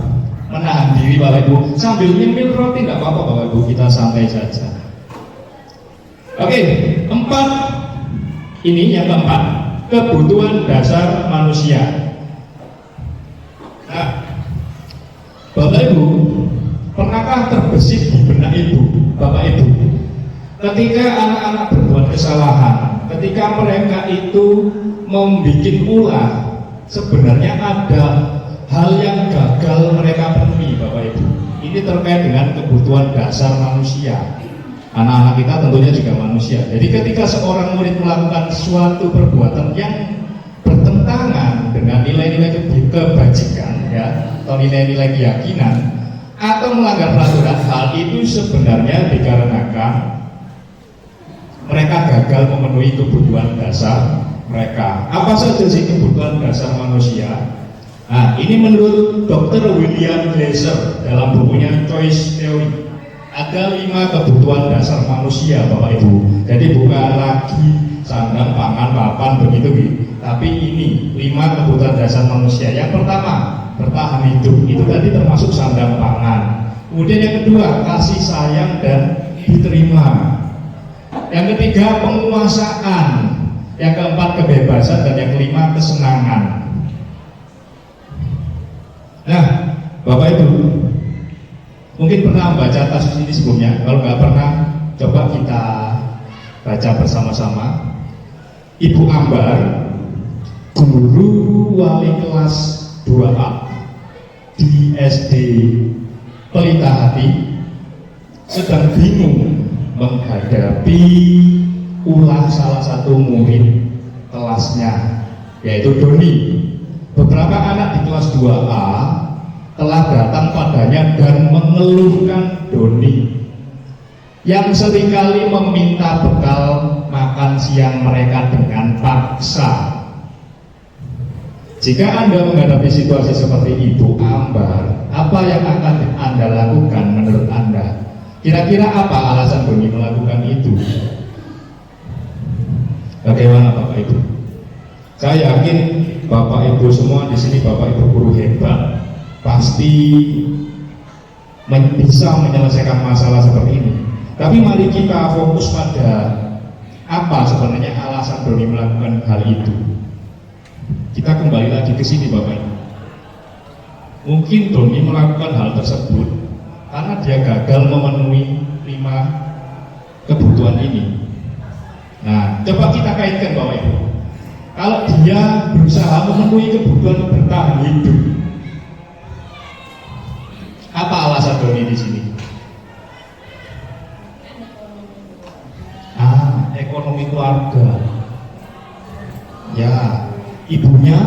menahan diri Bapak Ibu sambil nyemil roti nggak apa-apa Bapak Ibu, kita santai saja. Oke, 4 ini yang keempat, kebutuhan dasar manusia. Nah, Bapak Ibu, pernahkah terbesit di benak Ibu, Bapak Ibu, ketika anak-anak berbuat kesalahan, ketika mereka itu membuat ulah, sebenarnya ada hal yang gagal mereka penuhi Bapak Ibu. Ini terkait dengan kebutuhan dasar manusia. Anak-anak kita tentunya juga manusia. Jadi ketika seorang murid melakukan suatu perbuatan yang bertentangan dengan nilai-nilai kebajikan ya, atau nilai-nilai keyakinan, atau melanggar peraturan, hal itu sebenarnya dikarenakan mereka gagal memenuhi kebutuhan dasar mereka. Apa saja sih kebutuhan dasar manusia? Nah, ini menurut Dr. William Glasser dalam bukunya Choice Theory. Ada 5 kebutuhan dasar manusia Bapak Ibu. Jadi bukan lagi sandang, pangan, papan begitu, tapi ini 5 kebutuhan dasar manusia. Yang pertama, bertahan hidup. Itu tadi termasuk sandang, pangan. Kemudian yang kedua, kasih sayang dan diterima. Yang ketiga, penguasaan. Yang keempat, kebebasan. Dan yang kelima, kesenangan. Nah, Bapak Ibu, mungkin pernah membaca kasus ini sebelumnya. Kalau nggak pernah, coba kita baca bersama-sama. Ibu Ambar, guru wali kelas 2A di SD Pelita Hati, sedang bingung menghadapi ulah salah satu murid kelasnya, yaitu Doni. Beberapa anak di kelas 2A telah datang padanya dan mengeluhkan Doni yang seringkali meminta bekal makan siang mereka dengan paksa. Jika Anda menghadapi situasi seperti Ibu Ambar, apa yang akan Anda lakukan menurut Anda? Kira-kira apa alasan Doni melakukan itu? Bagaimana Bapak Ibu? Saya yakin Bapak Ibu semua di sini, Bapak Ibu guru hebat, pasti bisa menyelesaikan masalah seperti ini. Tapi mari kita fokus pada apa sebenarnya alasan Doni melakukan hal itu. Kita kembali lagi ke sini Bapak Ibu. Mungkin Doni melakukan hal tersebut karena dia gagal memenuhi 5 kebutuhan ini. Nah, coba kita kaitkan Bapak Ibu. Kalau dia berusaha memenuhi kebutuhan bertahan hidup, apa alasan Doni di sini? Ekonomi keluarga. Ya, ibunya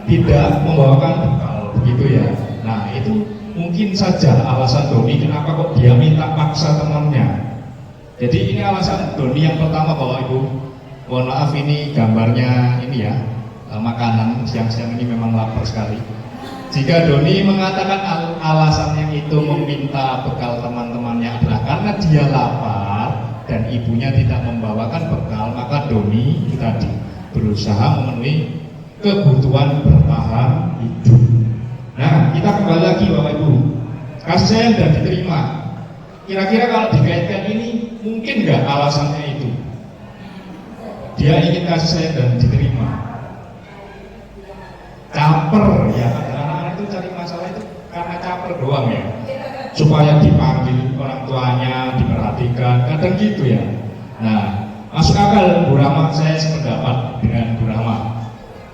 tidak membawakan bekal, begitu ya. Nah, itu mungkin saja alasan Doni kenapa kok dia minta paksa temannya. Jadi ini alasan Doni yang pertama Bapak Ibu. Mohon maaf ini gambarnya ini ya, makanan siang-siang ini memang lapar sekali. Jika Doni mengatakan alasannya itu meminta bekal teman-temannya adalah karena dia lapar dan ibunya tidak membawakan bekal, maka Doni itu tadi berusaha memenuhi kebutuhan bertahan hidup. Nah, kita kembali lagi Bapak Ibu, kasih sayang dan diterima. Kira-kira kalau dikaitkan ini mungkin nggak alasannya itu? Dia ingin kasih sayang dan diterima. Caper ya, anak-anak itu cari masalah itu karena caper doang ya, supaya dipanggil orang tuanya, diperhatikan, kadang gitu ya. Nah, masuk akal Bu Rama, saya sependapat dengan Bu Rama.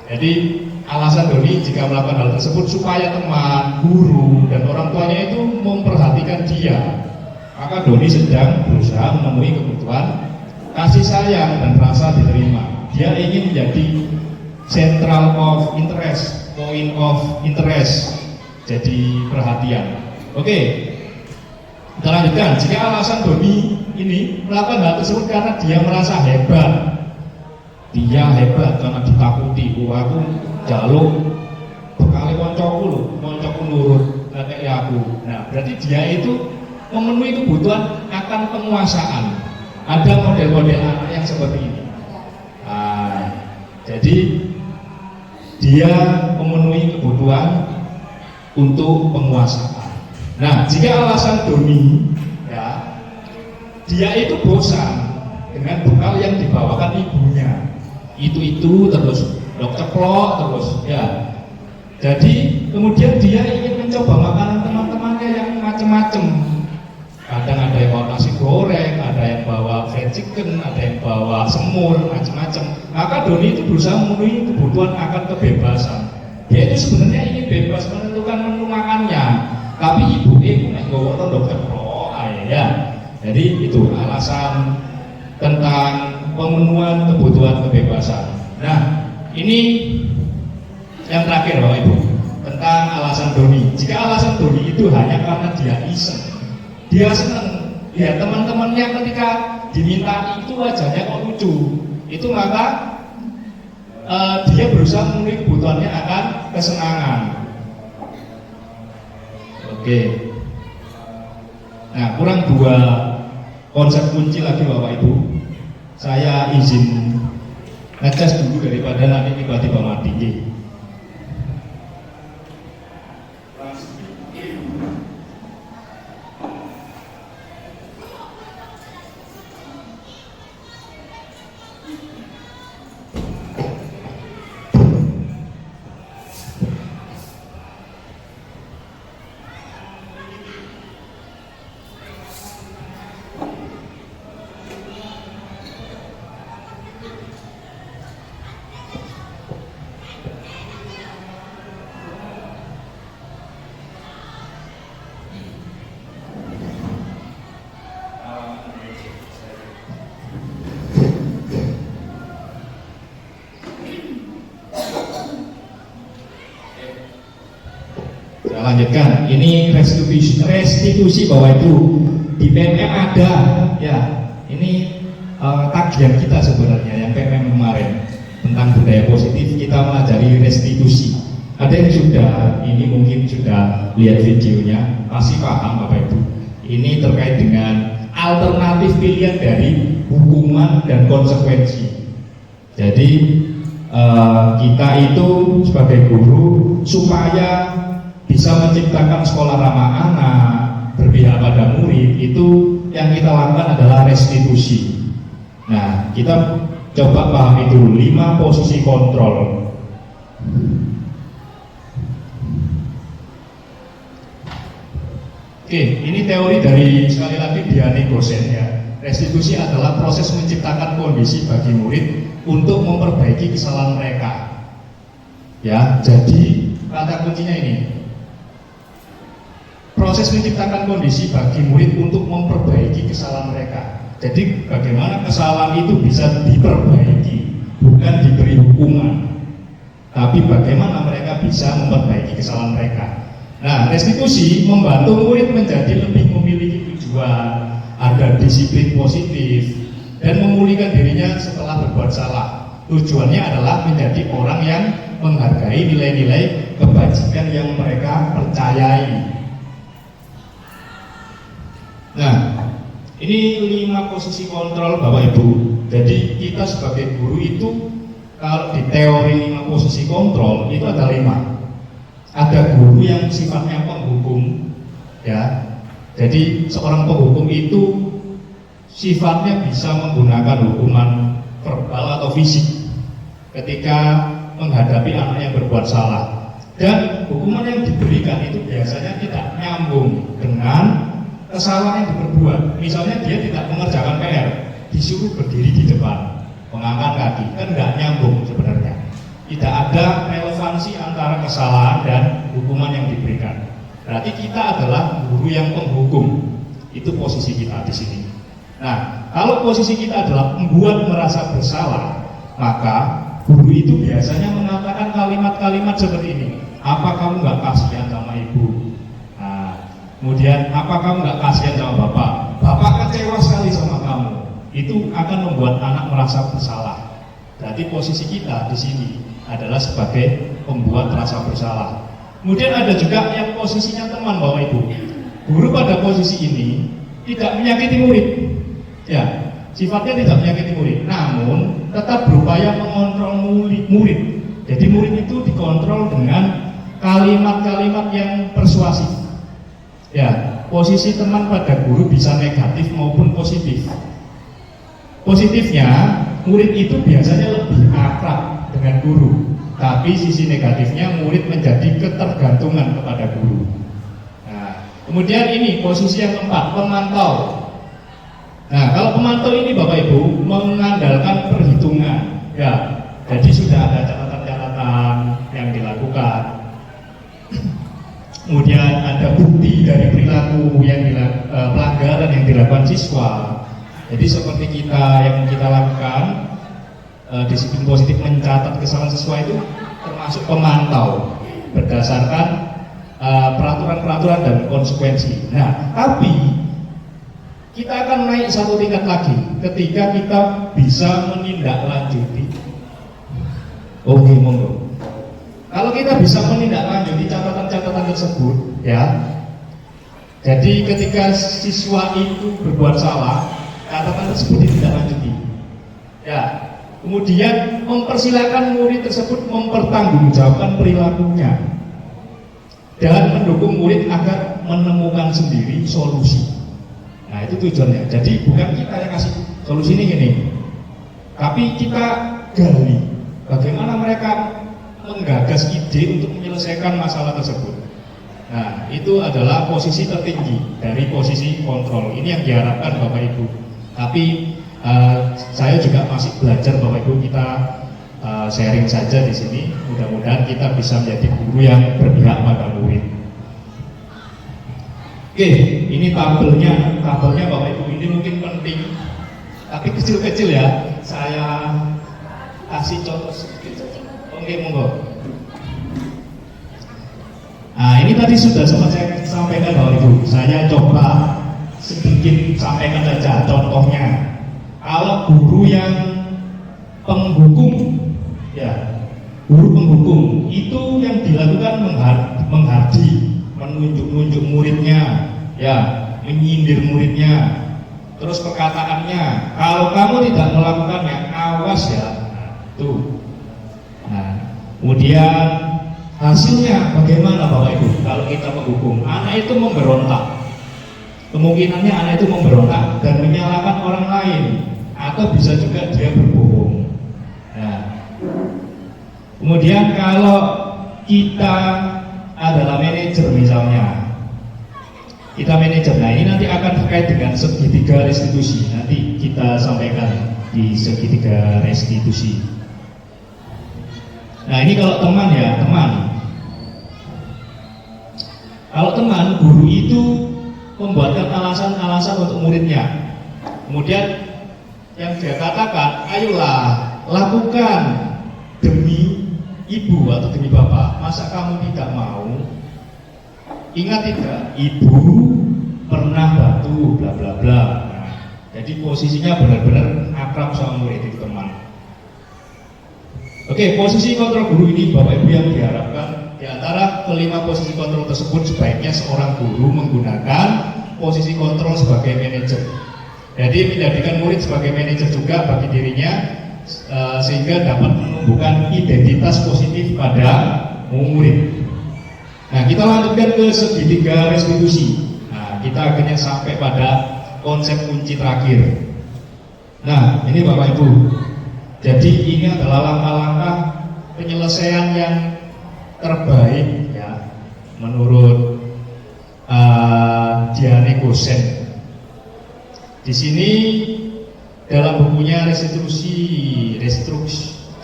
Jadi alasan Doni jika melakukan hal tersebut supaya teman, guru, dan orang tuanya itu memperhatikan dia. Maka Doni sedang berusaha memenuhi kebutuhan kasih sayang dan rasa diterima. Dia ingin menjadi central of interest, point of interest, jadi perhatian. Oke, kita lanjutkan. Jika alasan Doni ini melakukan hal tersebut karena dia merasa hebat, dia hebat karena ditakuti, aku jaluk bekali koncoku lho, koncoku nurut ngekeki aku. Nah, berarti dia itu memenuhi kebutuhan akan penguasaan. Ada model-model anak yang seperti ini. Nah, jadi dia memenuhi kebutuhan untuk penguasaan. Nah, jika alasan Doni, ya, dia itu bosan dengan bekal yang dibawakan ibunya. Itu terus dokter ceplok terus, ya. Jadi kemudian dia ingin mencoba makanan teman-temannya yang macam-macam. Kadang ada yang bawa nasi goreng, ada yang bawa fried chicken, ada yang bawa semur, macam-macam. Maka Doni itu berusaha memenuhi kebutuhan akan kebebasan. Dia itu sebenarnya ingin bebas menentukan menu makannya, tapi ibu nek nggawa dokter ceplok, ya. Jadi itu alasan tentang pemenuhan kebutuhan kebebasan. Nah, ini yang terakhir Bapak Ibu, tentang alasan Doni. Jika alasan Doni itu hanya karena dia iseng, dia senang, ya teman-temannya ketika diminta itu wajahnya kok lucu, itu maka dia berusaha memenuhi kebutuhannya akan kesenangan. Oke. Nah, kurang 2 konsep kunci lagi Bapak Ibu. Saya izin ngecas dulu daripada nanti tiba-tiba mati. Lanjutkan, ini restitusi Bapak Ibu di PMM ada, ya. Ini tagihan kita sebenarnya yang PMM kemarin tentang budaya positif, kita melajari restitusi. Ada yang sudah, ini mungkin sudah lihat videonya, masih paham Bapak Ibu. Ini terkait dengan alternatif pilihan dari hukuman dan konsekuensi. Jadi kita itu sebagai guru supaya bisa menciptakan sekolah ramah anak, berpihak pada murid, itu yang kita lakukan adalah restitusi. Nah, kita coba pahami dulu 5 posisi kontrol. Oke, ini teori dari sekali lagi Diane Gosen, ya. Restitusi adalah proses menciptakan kondisi bagi murid untuk memperbaiki kesalahan mereka. Ya, jadi kata kuncinya ini. Proses menciptakan kondisi bagi murid untuk memperbaiki kesalahan mereka. Jadi bagaimana kesalahan itu bisa diperbaiki, bukan diberi hukuman, tapi bagaimana mereka bisa memperbaiki kesalahan mereka. Nah, restitusi membantu murid menjadi lebih memiliki tujuan, ada disiplin positif, dan memulihkan dirinya setelah berbuat salah. Tujuannya adalah menjadi orang yang menghargai nilai-nilai kebajikan yang mereka percayai. Nah, ini 5 posisi kontrol Bapak Ibu. Jadi kita sebagai guru itu kalau di teori 5 posisi kontrol itu ada 5. Ada guru yang sifatnya penghukum, ya. Jadi seorang penghukum itu sifatnya bisa menggunakan hukuman verbal atau fisik ketika menghadapi anak yang berbuat salah. Dan hukuman yang diberikan itu biasanya tidak nyambung dengan kesalahan yang diperbuat. Misalnya dia tidak mengerjakan PR, disuruh berdiri di depan, mengangkat kaki, kan nggak nyambung sebenarnya. Tidak ada relevansi antara kesalahan dan hukuman yang diberikan. Berarti kita adalah guru yang penghukum. Itu posisi kita di sini. Nah, kalau posisi kita adalah membuat merasa bersalah, maka guru itu biasanya mengatakan kalimat-kalimat seperti ini. Apa kamu nggak kasihan sama ibu? Nah, kemudian apa kamu nggak kasihan sama bapak? Bapak kecewa sekali sama kamu. Itu akan membuat anak merasa bersalah. Berarti posisi kita di sini adalah sebagai pembuat rasa bersalah. Kemudian ada juga yang posisinya teman Bapak Ibu. Guru pada posisi ini tidak menyakiti murid. Ya, sifatnya tidak menyakiti murid, namun tetap berupaya mengontrol murid. Jadi murid itu dikontrol dengan kalimat-kalimat yang persuasif. Ya, posisi teman pada guru bisa negatif maupun positif. Positifnya, murid itu biasanya lebih akrab dengan guru, tapi sisi negatifnya murid menjadi ketergantungan kepada guru. Nah, kemudian ini posisi yang keempat, pemantau. Nah, kalau pemantau ini Bapak Ibu mengandalkan perhitungan, ya, jadi sudah ada catatan-catatan yang dilakukan. Kemudian ada bukti dari perilaku pelanggaran yang dilakukan siswa. Jadi seperti yang kita lakukan, disiplin positif mencatat kesalahan siswa itu termasuk pemantau berdasarkan peraturan-peraturan dan konsekuensi. Nah, tapi kita akan naik satu tingkat lagi ketika kita bisa menindaklanjuti. Oke, monggo. Kalau kita bisa menindaklanjuti catatan-catatan tersebut, ya. Jadi ketika siswa itu berbuat salah, catatan tersebut ditindaklanjuti. Ya. Kemudian mempersilahkan murid tersebut mempertanggungjawabkan perilakunya dan mendukung murid agar menemukan sendiri solusi. Nah, itu tujuannya. Jadi bukan kita yang kasih solusi ini gini, tapi kita gali bagaimana mereka menggagas ide untuk menyelesaikan masalah tersebut. Nah, itu adalah posisi tertinggi dari posisi kontrol. Ini yang diharapkan Bapak Ibu. Tapi saya juga masih belajar Bapak Ibu, kita sharing saja di sini. Mudah-mudahan kita bisa menjadi guru yang berpihak pada murid. Oke, ini tabelnya Bapak Ibu ini mungkin penting, tapi kecil-kecil ya. Saya kasih contoh sedikit. Oke, monggo. Nah, ini tadi sudah sempat saya sampaikan Bapak Ibu. Saya coba sedikit sampaikan saja contohnya. Kalau guru yang penghukum, ya, guru penghukum itu yang dilakukan menghardi, menunjuk-nunjuk muridnya, ya, menyindir muridnya. Terus perkataannya, kalau kamu tidak melakukannya, awas ya. Tuh. Nah, kemudian hasilnya bagaimana Bapak Ibu? Kalau kita menghukum, anak itu memberontak. Kemungkinannya anak itu memberontak dan menyalahkan orang lain, atau bisa juga dia berbohong. Nah, kemudian kalau kita adalah manajer misalnya, kita manajer, nah ini nanti akan terkait dengan segitiga restitusi. Nanti kita sampaikan di segitiga restitusi. Nah, ini kalau teman ya, teman. Kalau teman, guru itu membuatkan alasan-alasan untuk muridnya. Kemudian yang dia katakan, ayolah lakukan demi ibu atau demi bapak. Masa kamu tidak mau? Ingat tidak, ibu pernah bantu bla bla bla. Nah, jadi posisinya benar-benar akrab sama murid itu teman. Oke, posisi kontrol guru ini Bapak Ibu yang diharapkan. Di antara kelima posisi kontrol tersebut, sebaiknya seorang guru menggunakan posisi kontrol sebagai manajer. Jadi menjadikan murid sebagai manajer juga bagi dirinya, sehingga dapat menumbuhkan identitas positif pada murid. Nah, kita lanjutkan ke segitiga restitusi. Nah, kita akhirnya sampai pada konsep kunci terakhir. Nah, ini Bapak Ibu. Jadi ini adalah langkah-langkah penyelesaian yang terbaik ya menurut Diane Gosen. Di sini dalam bukunya restitusi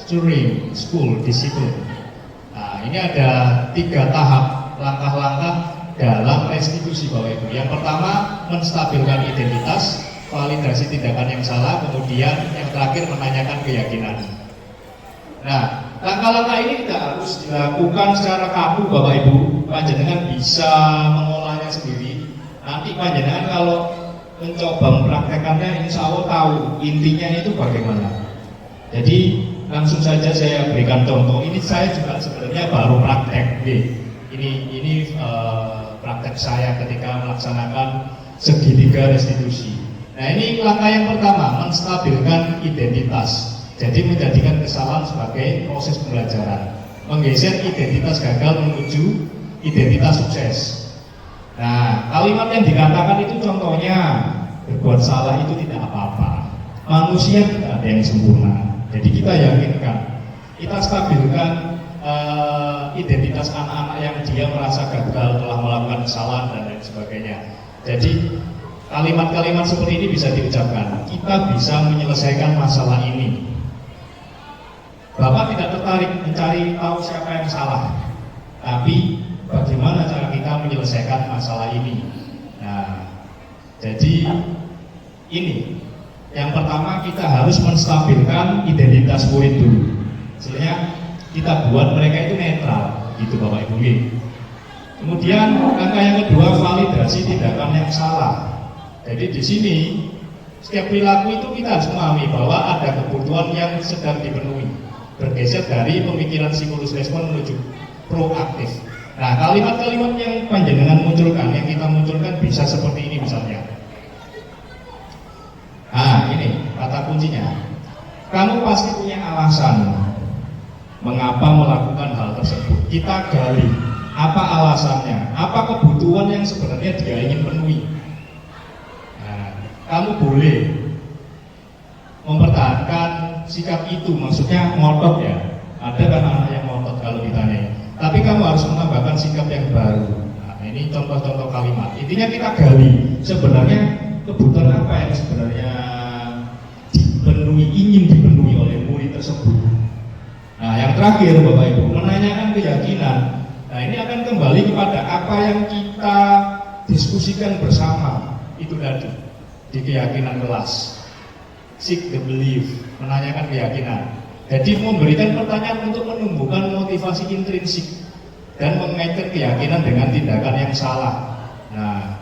nurturing school discipline. Nah, ini ada 3 tahap langkah-langkah dalam restitusi Bapak Ibu. Yang pertama, menstabilkan identitas, validasi tindakan yang salah, kemudian yang terakhir menanyakan keyakinan. Nah, langkah-langkah ini tidak harus dilakukan secara kaku Bapak Ibu. Panjenengan bisa mengolahnya sendiri. Nanti panjenengan kalau mencoba mempraktekannya, insya Allah tahu intinya itu bagaimana. Jadi langsung saja saya berikan contoh. Ini saya juga sebenarnya baru praktek. Ini praktek saya ketika melaksanakan segitiga restitusi. Nah, ini langkah yang pertama, menstabilkan identitas. Jadi menjadikan kesalahan sebagai proses pembelajaran, menggeser identitas gagal menuju identitas sukses. Nah, kalimat yang dikatakan itu contohnya, berbuat salah itu tidak apa-apa, manusia tidak ada yang sempurna. Jadi kita yakinkan, kita stabilkan identitas anak-anak yang dia merasa gagal telah melakukan kesalahan dan lain sebagainya. Jadi kalimat-kalimat seperti ini bisa diucapkan, kita bisa menyelesaikan masalah ini. Bapak tidak tertarik mencari tahu siapa yang salah, tapi bagaimana cara kita menyelesaikan masalah ini. Nah, jadi ini yang pertama, kita harus menstabilkan identitas murid dulu. Sebenarnya kita buat mereka itu netral, gitu Bapak Ibu. Kemudian langkah yang kedua, validasi tindakan yang salah. Jadi di sini setiap perilaku itu kita harus memahami bahwa ada kebutuhan yang sedang dipenuhi, bergeser dari pemikiran siklus respon menuju proaktif. Nah, kalimat-kalimat yang panjenengan munculkan, yang kita munculkan bisa seperti ini misalnya. Nah, ini kata kuncinya. Kamu pasti punya alasan mengapa melakukan hal tersebut. Kita gali apa alasannya, apa kebutuhan yang sebenarnya dia ingin penuhi. Nah, kamu boleh mempertahankan sikap itu, maksudnya ngotot ya. Ada kan anak yang ngotot kalau ditanya. Tapi kamu harus menambahkan sikap yang baru. Nah, ini contoh-contoh kalimat. Intinya kita gali sebenarnya kebutuhan apa yang sebenarnya ingin dipenuhi oleh murid tersebut. Nah, yang terakhir Bapak Ibu, menanyakan keyakinan. Nah, ini akan kembali kepada apa yang kita diskusikan bersama itu tadi di keyakinan kelas. Seek the belief, menanyakan keyakinan. Jadi memberikan pertanyaan untuk menumbuhkan motivasi intrinsik dan mengaitkan keyakinan dengan tindakan yang salah. Nah,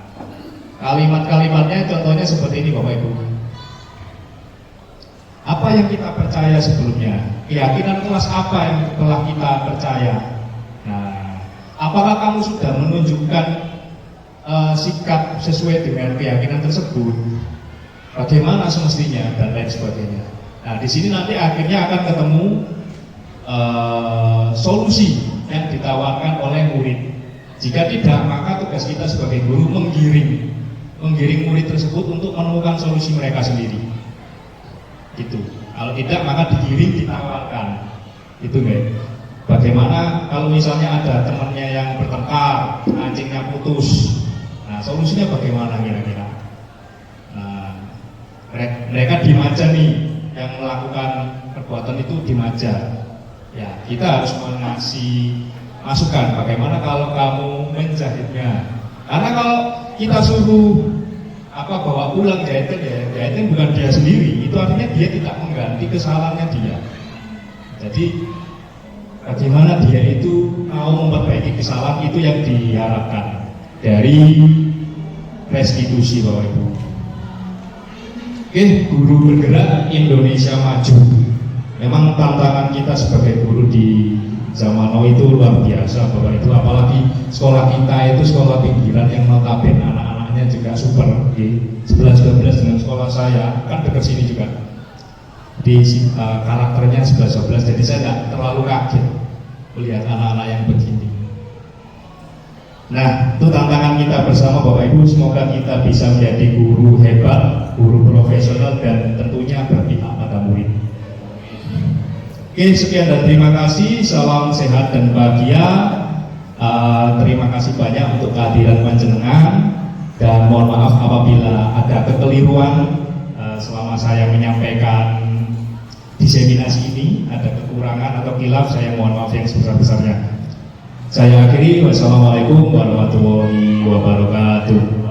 kalimat-kalimatnya contohnya seperti ini Bapak Ibu. Apa yang kita percaya sebelumnya? Keyakinan kelas apa yang telah kita percaya? Nah, apakah kamu sudah menunjukkan sikap sesuai dengan keyakinan tersebut? Bagaimana semestinya dan lain sebagainya. Nah, di sini nanti akhirnya akan ketemu solusi yang ditawarkan oleh murid. Jika tidak, maka tugas kita sebagai guru menggiring murid tersebut untuk menemukan solusi mereka sendiri. Gitu. Kalau tidak, maka digiring, ditawarkan. Itu enggak. Bagaimana kalau misalnya ada temannya yang bertengkar, anjingnya putus. Nah, solusinya bagaimana kira-kira? Nah, mereka dimaja nih, yang melakukan perbuatan itu dimaja. Ya, kita harus mengasih masukan. Bagaimana kalau kamu menjahitnya? Karena kalau kita suruh bawa ulang jahitan bukan dia sendiri, itu artinya dia tidak mengganti kesalahannya dia. Jadi bagaimana dia itu mau memperbaiki kesalahan, itu yang diharapkan dari restitusi Bapak Ibu. Oke, guru bergerak Indonesia maju. Memang tantangan kita sebagai guru di zaman now itu luar biasa Bapak Ibu, apalagi sekolah kita itu sekolah pinggiran yang notabene anak-anaknya juga super. 11-12 dengan sekolah saya kan dekat sini juga. Di karakternya 11-12, jadi saya tidak terlalu kaget melihat anak-anak yang begini. Nah, itu tantangan kita bersama Bapak Ibu. Semoga kita bisa menjadi guru hebat, guru profesional, dan tentunya berpihak pada murid. Oke, sekian dan terima kasih. Salam sehat dan bahagia. Terima kasih banyak untuk kehadiran panjenengan, dan mohon maaf apabila ada kekeliruan selama saya menyampaikan di diseminasi ini ada kekurangan atau khilaf, saya mohon maaf yang sebesar-besarnya. Saya akhiri, wassalamualaikum warahmatullahi wabarakatuh.